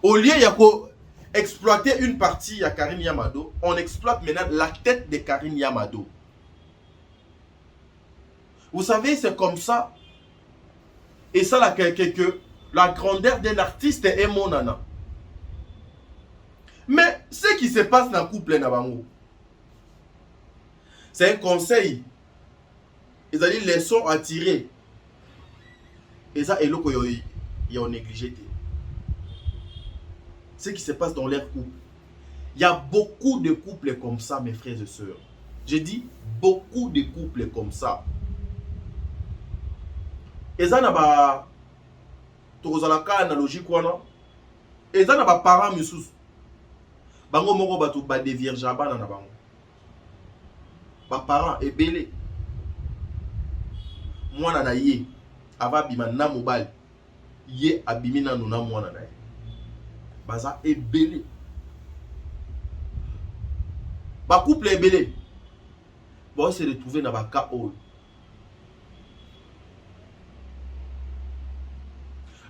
Au lieu yako exploiter une partie ya Karine Yamado, on exploite maintenant la tête de Karine Yamado. Vous savez, c'est comme ça. Et ça, la grandeur d'un artiste est mon nana. Mais ce qui se passe dans le couple Nabango, c'est un conseil. Ils ont dit leçon à tirer. Et ça, il y a négligé. Ce qui se passe dans leur couple. Il y a beaucoup de couples comme ça, mes frères et sœurs. J'ai dit beaucoup de couples comme ça. Et ça, n'a pas analogie quoi non? Et ça, n'a pas parents misous. Bango moko batu ba dévierge abana na bango. Ba parents ebele. Mwana na ye ava bima na mobile. Ye abimi na nuna mwana na ye. Baza ebele. Ba couple ebele. Bon se retrouver na ba ka oyo.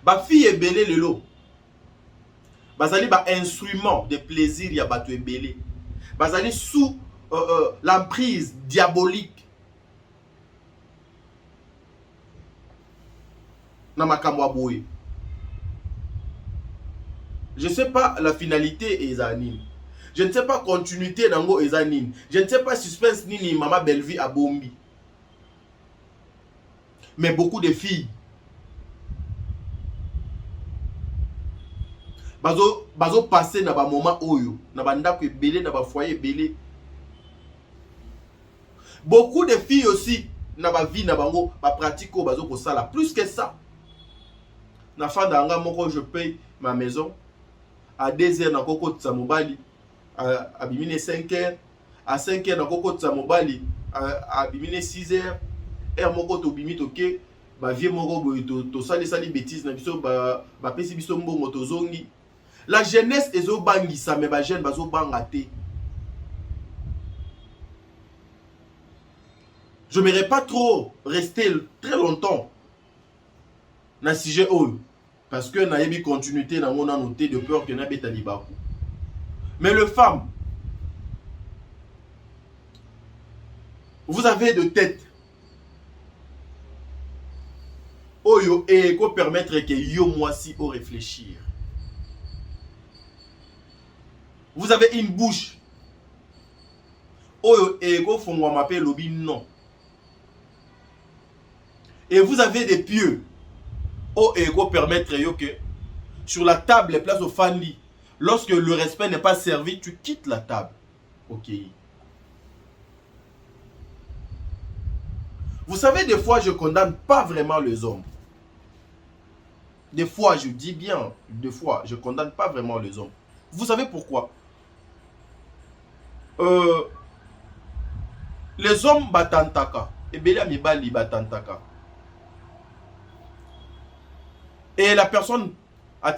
Ba fille ebele lelo. Bazali ba instrument de plaisir ya batu ebele. Bazali sous l'emprise diabolique. Na makambo aboye. Je ne sais pas la finalité ezanine. Je ne sais pas continuité nango ezanine. Je ne sais pas suspense nini Mama Bellevue a bombi. Mais beaucoup de filles bazo passer na ba moment oyo na ba ndako ebele na ba foyer ebele. Beaucoup de filles aussi na ba vie na bango ba pratique o bazo ko sala plus que ça. Na fin d'anga moko je paye ma maison à 2 heures na koko tsa mobali à bimine 5 heures à 5 heures na koko tsa mobali à bimine 6 heures et moko to bimi toke ba vie moko boy to sali bêtise na biso ba pesi biso mbongo to zongi. La jeunesse est au bangisa, mais les jeunes sont bangate. Je n'aimerais pas trop rester très longtemps dans ce sujet. Parce que n'a pas continuité dans mon annoté de peur que n'a pas talibaku. Mais les femmes, vous avez de tête. Oyo et qu'on permettre que yo moi si au réfléchir. Vous avez une bouche. Oyo et qu'on font moi m'appeler lobby non. Et vous avez des pieux. Oh et qu'on permettre yo que sur la table les places au fanli. Lorsque le respect n'est pas servi, tu quittes la table. Ok. Vous savez, des fois, je ne condamne pas vraiment les hommes. Des fois, je dis bien, des fois, je ne condamne pas vraiment les hommes. Vous savez pourquoi? Les hommes batantaka. Et Bélia Mibali batantaka. Et la personne a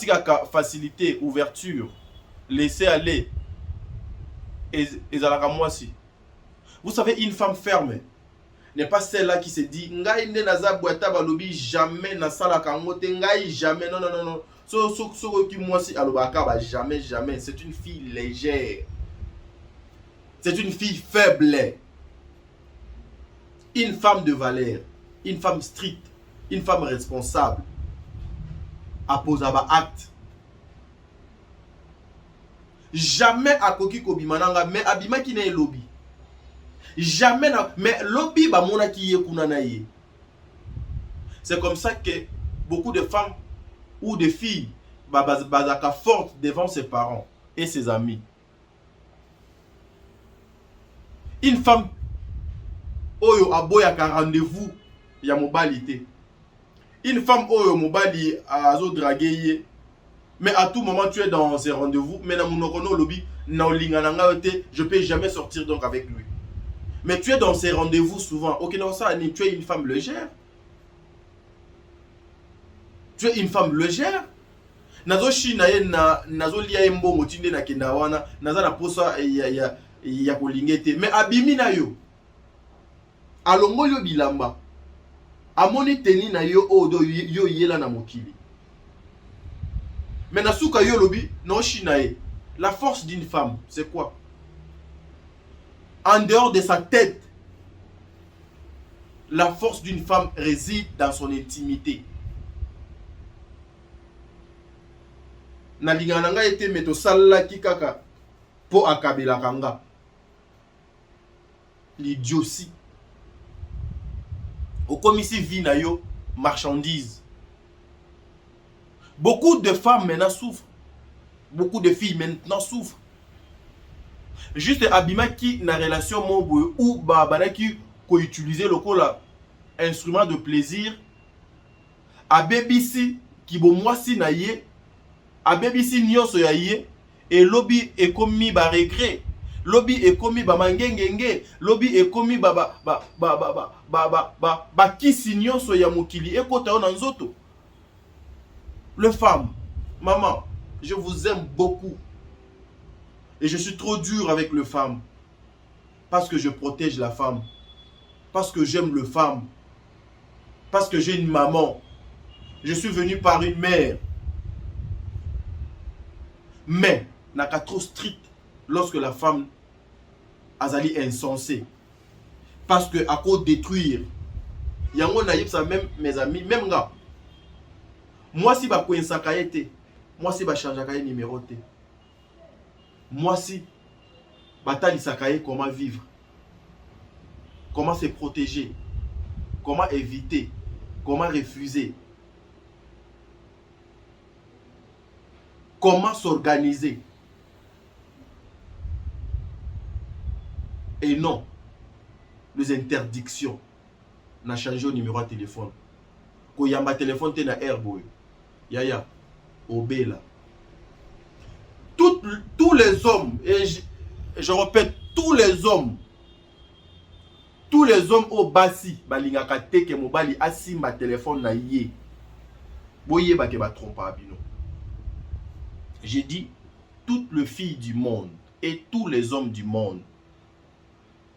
facilité, ouverture, laisser aller. Et moi aussi. Vous savez, une femme ferme n'est pas celle-là qui se dit ngai ne naza boita balobi jamais na sala kangote ngai jamais non non non non so qui moi si alobaka ba jamais jamais. C'est une fille légère. C'est une fille faible. Une femme de valeur, une femme stricte, une femme responsable. Aposaba acte. Jamais à koki kobimananga mais abima qui n'est lobby. Jamais mais lobby ba mona ki ye kunana ye. C'est comme ça que beaucoup de femmes ou de filles bazaka fortes devant ses parents et ses amis. Une femme oyo aboyaka rendez-vous ya mobilité. Une femme oyo mobali azo draguer. Mais à tout moment tu es dans ces rendez-vous. Mais dans mon lobby, je peux jamais sortir donc avec lui. Mais tu es dans ces rendez-vous souvent. Ok, non, ça, tu es une femme légère. Tu es une femme légère. Nazo shina nazo lia embo motinde na kendawana. Naza na posa ya kolingete. Mais abimi na yo. Alongo yo bilamba. Amoni teni na yo odo yo yela na mokili. Mais nasuka yo lobi non shinae. La force d'une femme, c'est quoi? En dehors de sa tête, la force d'une femme réside dans son intimité. Nalinga nanga ete meto sala kikaka po akabela kanga. L'idiotie. Au commissi vi na yo marchandise. Beaucoup de femmes maintenant souffrent. Beaucoup de filles maintenant souffrent. Juste abima qui na relation mobo ou babana qui ko utiliser le cola instrument de plaisir. A BBC qui bo mwasi na ye. A BBC nyonso ya ye et lobby est commis ba regret. Lobby est commis ba mangengenge. Lobby est commis ba kisi nyonso ya mokili e kota na nzoto. Les femmes, maman, je vous aime beaucoup. Et je suis trop dur avec les femmes. Parce que je protège la femme. Parce que j'aime les femmes. Parce que j'ai une maman. Je suis venu par une mère. Mais, n'a qu'à trop strict lorsque la femme azali insensée. Parce que à cause détruire. Yango naïf ça même mes amis, même gars. Moi si ba kwensa kayete, moi si ba changer kaye numéro T. Moi si batali sakaye comment vivre. Comment se protéger. Comment éviter, comment refuser. Comment s'organiser. Et non, les interdictions. N'a changé au numéro de téléphone. Quand il y a un téléphone, tu as un airboy. Yaya, Obéla. Tous les hommes, et je répète, tous les hommes au basi, balingaka teke mobali asi ma téléphone na yé. Boye ba ke ba trompa abino. J'ai dit, toutes les filles du monde et tous les hommes du monde,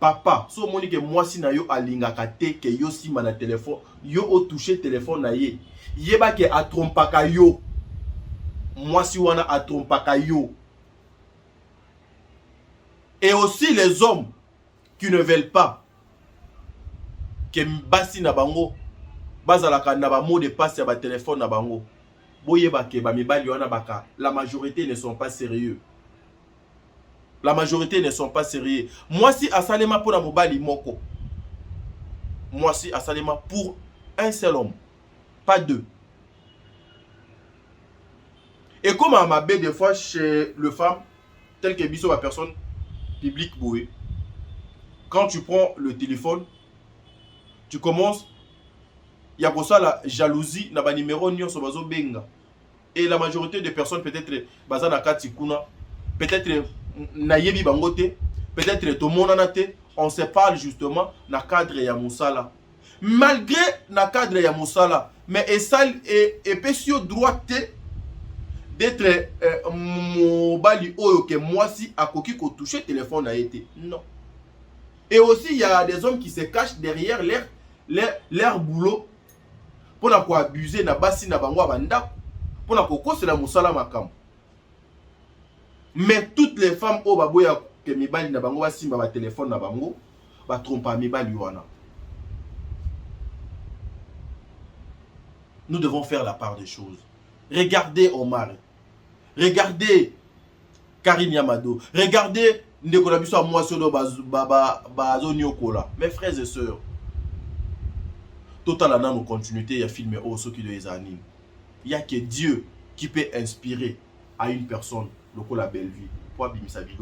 papa so moni ke mwasi na yo alingaka te ke yo simba na téléphone yo o toucher téléphone na ye yeba ke atrompaka yo mwasi wana atrompaka yo. Et aussi les hommes qui ne veulent pas que basi na bango bazalaka na ba mot de passe ya ba téléphone na bango boyeba ke ba mibali wana baka la majorité ne sont pas sérieux. La majorité ne sont pas sérieux. Moi si asalema pour la mobali moko. Moi si asalema pour un seul homme, pas deux. Et comme à ma baie des fois chez le femme, tel que biso la personne publique bouée, quand tu prends le téléphone, tu commences, il y a pour ça la jalousie, na ba numéro nyon so bazo benga. Et la majorité des personnes peut-être bazana kati kuna, peut-être nayebi bangote, peut-être tout le monde en a été, on se parle justement na cadre ya musala. Malgré na cadre ya musala, mais et pesio droit d'être mobali oyo que moi si akoki ko toucher téléphone a été. Non. Et aussi il y a des hommes qui se cachent derrière leur boulot pour na ko abuser na basi na bango banda pour na ko c'est la musala makam. Mais toutes les femmes au baboya que mibali na bango basimba ba téléphone na bango ba trompa mibali wana. Nous devons faire la part des choses. Regardez Omar. Regardez Karine Yamado. Regardez Ndeko Biso Mwasodo Bazoniokola. Mes frères et sœurs. Total dans nos continuités, il y a filmé ceux qui les animent. Il n'y a que Dieu qui peut inspirer à une personne la belle vie pour abîmer sa vie.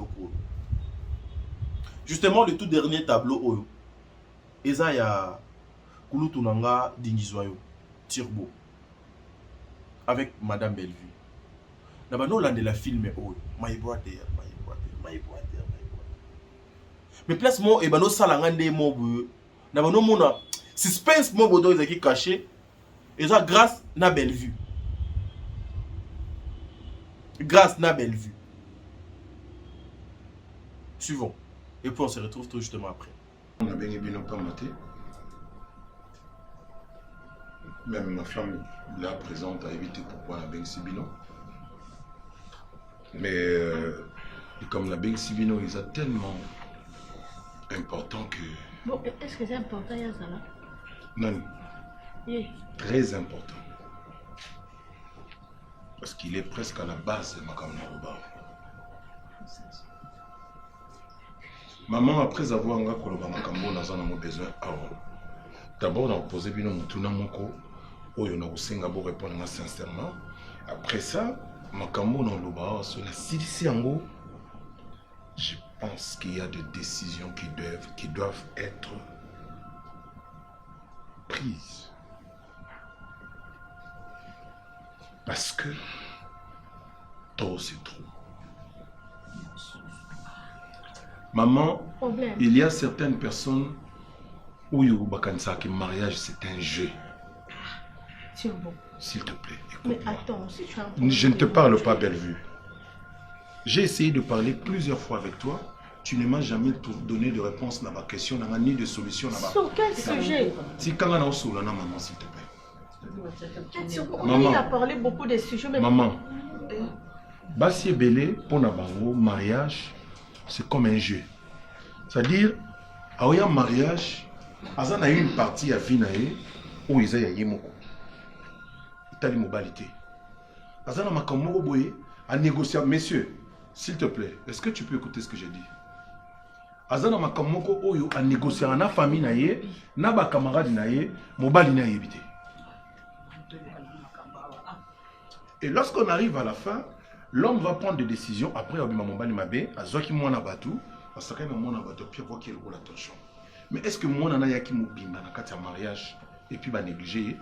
Justement, le tout dernier tableau, Eza ya Kulutunanga Dingizwayo, Tirbo, avec Madame Bellevue. Nabano lande la film My Brother, My Brother, My Brother. Mais place moi et bano salangande mo nabano mona suspense mo bodo ezaki caché. Eza grâce na Bellevue. Grâce na Bellevue. Suivons. Et puis on se retrouve tout justement après. On a bien bien pas maté. Même ma femme là présente a évité pourquoi on a bien Sibino. Mais comme la bien Sibino ils sont tellement important que. Bon, est-ce que c'est important ça là? Non. Oui. Très important. Parce qu'il est presque à la base de Makam Naruba. Maman, après avoir un gars qui a besoin, d'abord, on a posé bien mon moko, où on a aussi répondre sincèrement. Après ça, Makambo dans le bas, sur la Silici-Ango, je pense qu'il y a des décisions qui doivent être prises. Parce que trop c'est trop. Maman, il y a certaines personnes où le mariage c'est un jeu. S'il te plaît, écoute-moi. Mais attends, si tu as Je ne te parle pas, Bellevue. J'ai essayé de parler plusieurs fois avec toi. Tu ne m'as jamais donné de réponse à ma question, ni de solution. Sur quel sujet? Si quand on a maman, s'il te plaît. Maman, il a parlé beaucoup de sujets. Mais... Maman, Bassi et Belé, pour le mariage, c'est comme un jeu. C'est-à-dire, à un mariage, il y a une partie à Vinae où il y a Yemoko. Il y a une mobilité. Il y a à négocier. Messieurs, s'il te plaît, est-ce que tu peux écouter ce que j'ai dit? Il y a une négocier dans la famille, dans les camarades, dans les mobiles. Et lorsqu'on arrive à la fin, l'homme va prendre des décisions. Après, il va mais est-ce que moi, je suis un mariage et puis négliger?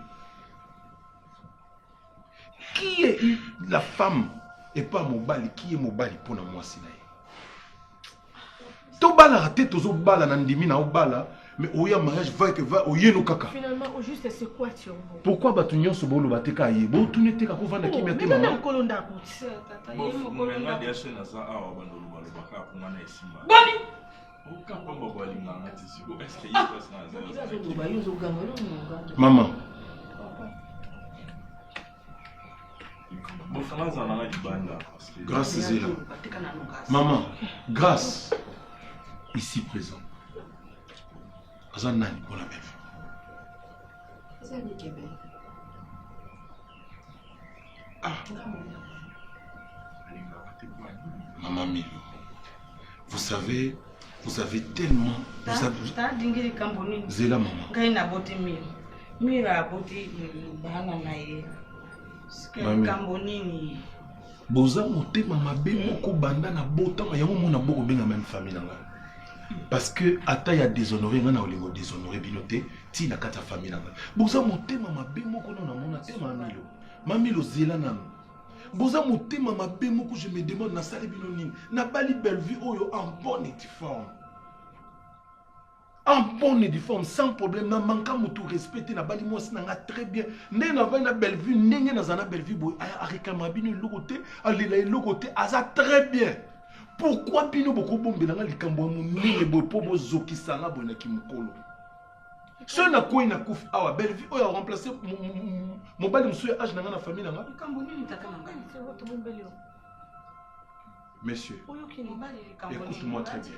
Qui est la femme et pas Mobali? Qui est Mobali pour moi? To bala raté, to bala nandimi na obala. Mais au y a mariage va que va au yeno kaka. Finalement, au juste c'est quoi tu as? Pourquoi batunyon so bolo bateka ye? Bo tunete ka ko vanda ki mete mama. Mais kolonda ko. Boni. Maman. Grâce Zéla. Maman, grâce, ici présent. Azanani pour la belle. Ah. Maman Milo, vous avez tellement... Zéla, maman. Boza motema mabe moko banda na botama yango mona boko benga même famille nanga. Parce que ata ya déshonoré nga na olingo déshonoré binoté ti na kata famille nanga. Boza motema mabe moko na mona te mamilo. Mamilo Zéla nanu. Boza motema mabe moko je me demande na sali bino nini. Na bali belle vie oyo en bonne et forme. En bonne et forme, sans problème, na manka mutu respecté na bali moi sinanga très bien. Né na va na belle vue, ndenge na zana belle vue boy arikama bino lokote, alela lokote aza très bien. Pourquoi bino boko bombe na likambo mu ndenge boy po bozoki sanga boy na kimukolo. Ce na ko ina kufi awa belle vue oyo remplacer mon bali musu ya âge na na famille nanga. Likambo nini taka nanga? C'est votre bombelio. Messieurs, écoute-moi très bien.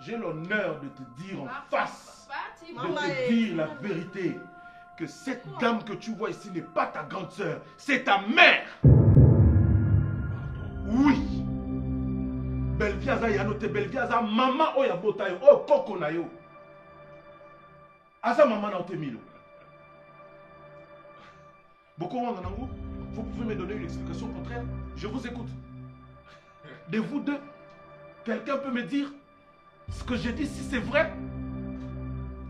J'ai l'honneur de te dire en face, de te dire la vérité, que cette dame que tu vois ici n'est pas ta grande sœur, c'est ta mère. Oui. Belviaza yanote, Belviaza maman oya botayo, oh koko na yo. Asa maman na otemilo. Beaucoup wanganango, vous pouvez me donner une explication contraire? Je vous écoute. De vous deux, quelqu'un peut me dire ce que j'ai dit, si c'est vrai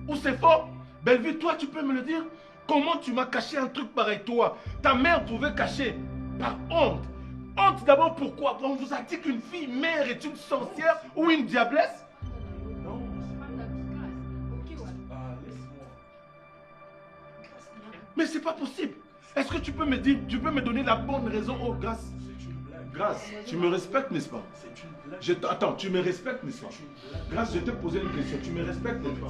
ou c'est faux? Bellevue, toi, tu peux me le dire? Comment tu m'as caché un truc pareil, toi? Ta mère pouvait cacher par honte. Honte d'abord, pourquoi? On vous a dit qu'une fille mère est une sorcière ou une diablesse? Non, mais c'est pas possible. Est-ce que tu peux me dire, tu peux me donner la bonne raison? Oh, grâce. Grâce, tu me respectes, n'est-ce pas? Attends, tu me respectes, n'est-ce pas? Grâce, je t'ai posé une question. Tu me respectes, n'est-ce pas?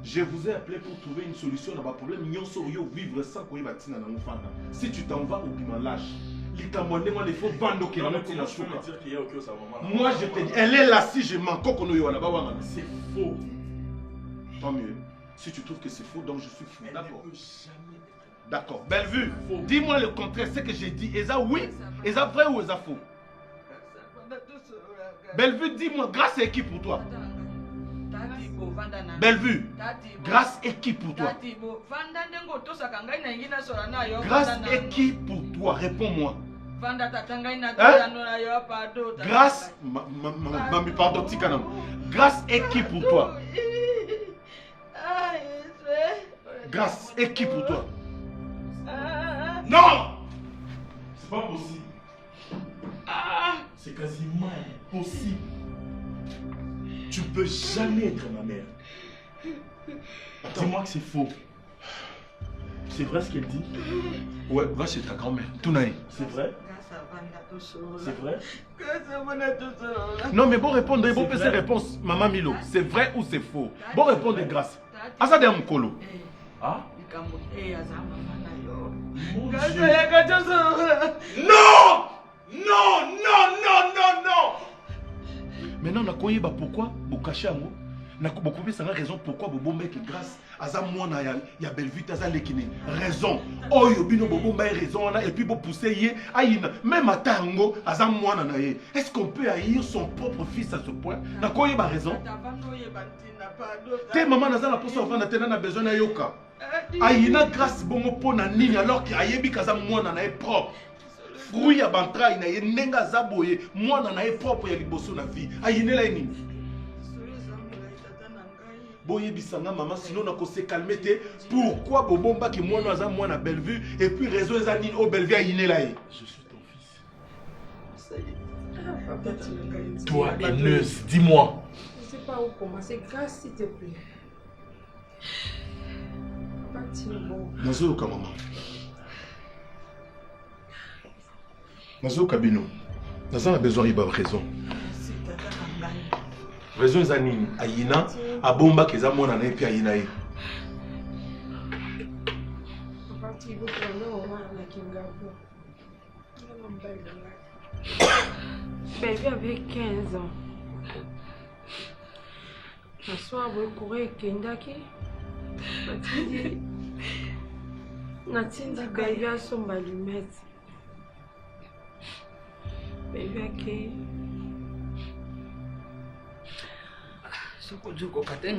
Je vous ai appelé pour trouver une solution à ma problème. Vivre sans qu'on y va. Si tu t'en vas au piment lâche. Moi, je te dis, elle est là si je mens. C'est faux. Tant mieux. Si tu trouves que c'est faux, donc je suis fou. D'accord. D'accord. Bellevue, dis-moi le contraire, ce que j'ai dit. Est ça oui? Est ça vrai ou est ça faux? Bellevue, dis-moi, grâce est qui pour toi? Bellevue, grâce est qui pour toi? Grâce est qui pour toi? Réponds-moi. Grâce, pardon, Tikanam. Grâce est qui pour toi? Grâce est qui pour toi? Non! C'est pas possible. C'est quasiment impossible. Tu ne peux jamais être ma mère. Dis-moi que c'est faux. C'est vrai ce qu'elle dit? Ouais, va chez ta grand-mère. Tounaï. C'est vrai? C'est vrai? Non, mais bon répondre, bon passer réponse, Maman Milo. C'est vrai ou c'est faux? Bon répondre grâce. Asa de Mukolo. Ah? Mon Dieu. Non! Non, non, non, non, non! Maintenant, on a connu pourquoi vous cachez à moi. Beaucoup plus raison pourquoi Bobo mec grâce à ça moi il y a belle vite à ça l'équiné raison oh yo bino Bobo mec raison là et puis vous pousser yé aïna même à tango à ça moi na yé est-ce qu'on peut haïr son propre fils à ce point na quoi il a raison tes maman na ça la poste avant na na besoin na yoka aïna grâce bongo po na nini alors que ayebi kaza moi na propre fruit ya bantra ina yé nenga zaboye moi na propre ya liboso na vie aïna la nini boye bisanga maman sinon on a se calmer. Pourquoi Bobomba qui moi nous avons moins belle vue et puis réseau les années au belle vue à Iné là. Je suis ton fils. Ça y est. Toi haineuse, dis-moi. Je sais pas où commencer. Grâce s'il te plaît. Nazo ka maman. Nazo kabino. Nazo a besoin de raison. raison eza nini ayina abombaki eza mwana na ye mpe ayina ye Baby avait 15 ans. Le soir, vous courez Kendaki. Natindi baby a son allumette. Baby a qui?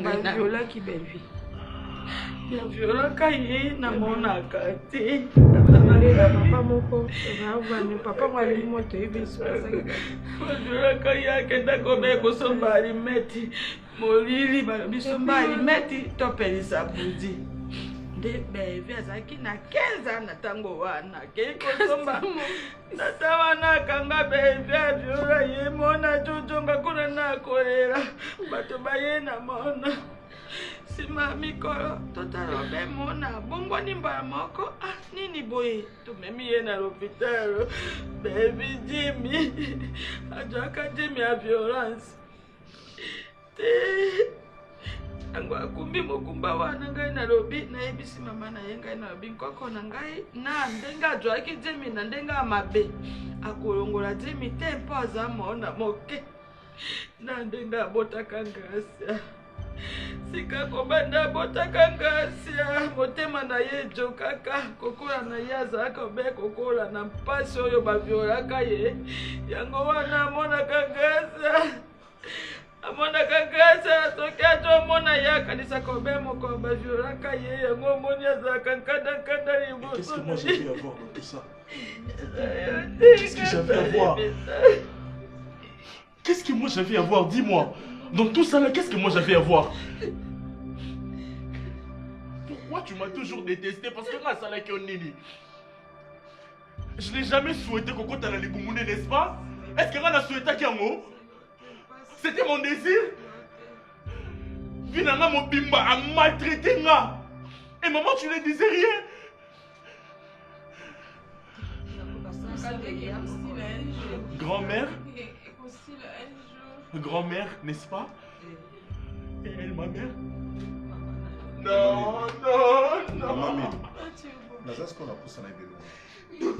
Ba viola ki baby. La viola kaye na mona kate. Papa moko ravane papa mwali moto ibiso. La viola kaye kenda kobe ko somba alimeti. Molili ba bisomba alimeti topelisa budi. De baby azaki na 15 ans na tango wana ke ko somba natawana kanga baby viola ye mona jojonga kuna na kolera bato baye na mona sima mikolo totalo be mona bongo nimba moko nini boye tumemi ye na l'hôpital baby Jimmy ajaka Jimmy a violence te angwa kumbi mokumba wana ngai na lobi na ebisi mama na ye ngai na lobi nkoko na ngai na ndenga joaki Jimmy na ndenga mabe akolongola Jimmy te mpo aza mona moke na ndenga botaka ngasi sika kobanda botaka ngasi motema na ye jokaka kokola na ye azalaka obe kokola na mpasi oyo baviolaka ye yango wana amonaka ngasi amonaka ngasi soki ajo mona ye akanisaka obe moko baviolaka ye yango omoni azalaka nkanda liboso. Qu'est-ce que j'avais à voir? Qu'est-ce que moi j'avais à voir? Dis-moi. Dans tout ça là, qu'est-ce que moi j'avais à voir? Pourquoi tu m'as toujours détesté? Parce que moi, ça là qui nini. Je n'ai jamais souhaité qu'on compte à la Liboumouné, n'est-ce pas? Est-ce que moi a souhaité qu'il y ait un mot? C'était mon désir. Finalement, mon bimba a maltraité moi. Et maman, tu ne disais rien. Grand-mère? Grand-mère, n'est-ce pas? Et elle, ma mère? Non, non, non. Maman, mais ce qu'on a poussé à vous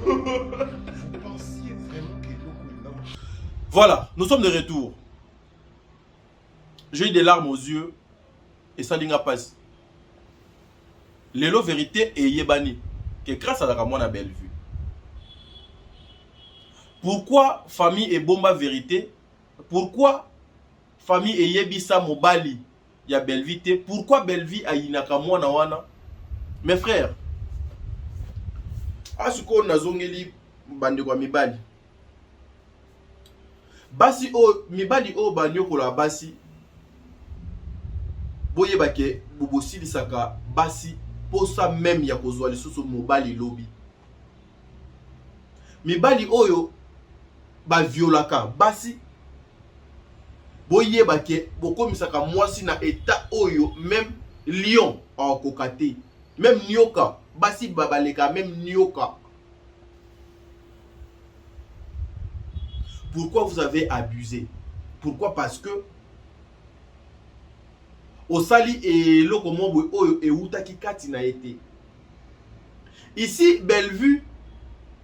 pensiez vraiment que l'eau. Voilà, nous sommes de retour. J'ai eu des larmes aux yeux et ça n'a pas passé. L'élo vérité est yébani que grâce à la Ramon a belle vue. Pourquoi famille et bomba vérité? Pourquoi famille et yebisa mobali ya Belvité? Pourquoi Belvi a inaka mwana wana? Mes frères, asuko nazongeli bande kwa mibali. Basi o mibali o banyoko la basi. Boye bake bobosi lisaka basi posa même ya kozwa lisusu mobali lobi. Mibali oyo ba violaka basi boye bake boko misaka mwasi na état oyo même lion en kokate même nyoka basi babaleka même nyoka. Pourquoi vous avez abusé? Pourquoi? Parce que osali et lokomo oyo eutaki kati na été. Ici Bellevue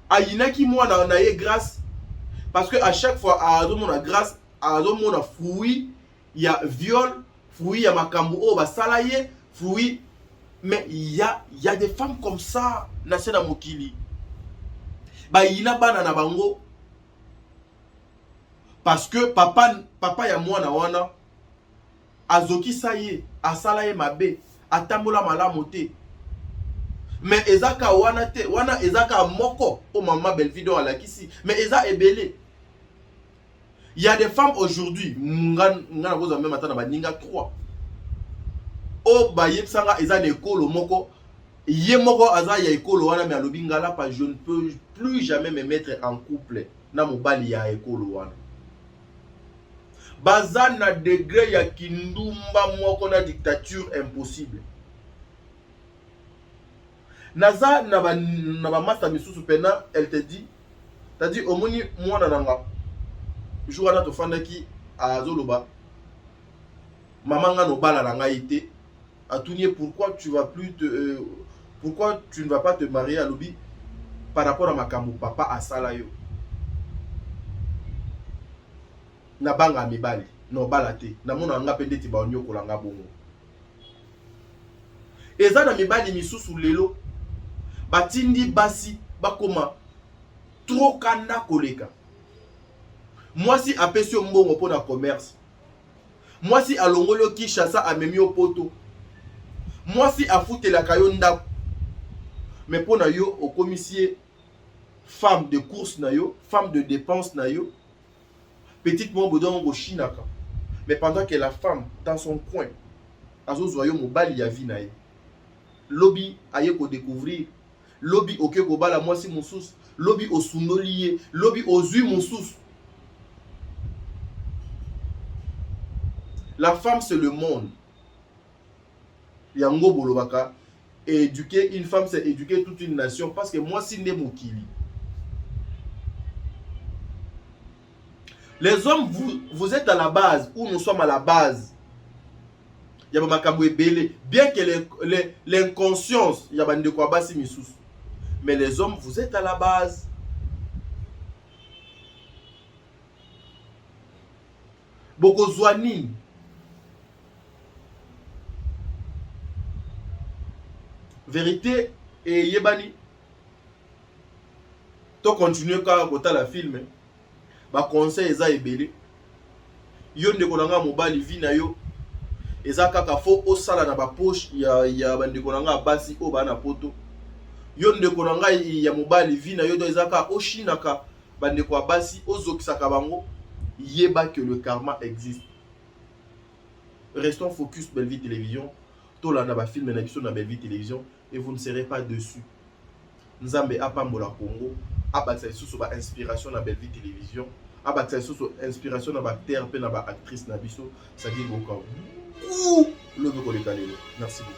ayinaki mwana na ye grâce parce que à chaque fois a mona grâce a mona fruit ya viol, fruit ya makambo o basala ye, fruit mais il y a des femmes comme ça na sena mokili. Ba yina bana na bango parce que papa ya mwana wana azoki saye asala ye mabe atambola malamu te mais ezaka wana te wana ezaka moko o mama Bellevue do alakisi mais eza ebele. Il y a des femmes aujourd'hui nga vous même atana baninga 3 o ba yepsanga eza na ekolo moko ye moko aza ya ekolo wana mais alobi ngala pa je ne peux plus jamais me mettre en couple na mobali ya ekolo wana. Baza na degré ya kindumba moko na dictature impossible. Naza na ba masa misusu pena elle te dit t'as dit omoni mwana nanga jour na to fandaki azoloba maman nga no bala na nga été atunier pourquoi tu ne vas pas te marier à lobi par rapport à makambo papa asala yo na banga mibali no bala te na mona nga pende ti ba onyokola nga bongo eza na mibali misusu lelo batindi basi bakoma trop kanda koleka mwasi apesi yo mbongo mpo na commerce mwasi alongoli yo Kinshasa amemi yo poto mwasi afutelaka yo ndako mais mpo na yo okomisi femme de course na yo femme de dépense na yo petite mo bodon go chinaka mais pendant que la femme dans son coin azozwa yo mobali ya vie na ye lobi aye ko découvrir lobi oke ko bala mwasi mosusu lobi osundoli ye lobi ozui mosusu. La femme c'est le monde. Yango bolobaka éduquer une femme c'est éduquer toute une nation parce que moi si n'est mokili. Les hommes vous êtes à la base ou nous sommes à la base. Ya ba makambo ebele bien que l'inconscience ya bande ko basi misusu. Mais les hommes vous êtes à la base. Boko zwani vérité et yebani to continuer ka kota la film ba conseil eza ebele yo ndeko nanga mobali vi na yo eza kaka fo osala na ba poche ya bandeko nanga basi o bana poto yo ndeko nanga ya mobali vi na yo do eza kaka oshinaka bandeko basi ozokisaka bango yeba que le karma existe. Restons focus Belle Vie Télévision. Tout là na film na biso na Belle Vie Télévision et vous ne serez pas dessus. Nzambe apambola Congo, abatsa sous ba inspiration na Belle Vie Télévision, abatsa sous inspiration na ba terre pe na ba actrice na biso, ça dit beaucoup. Le beko le kalelo. Merci beaucoup.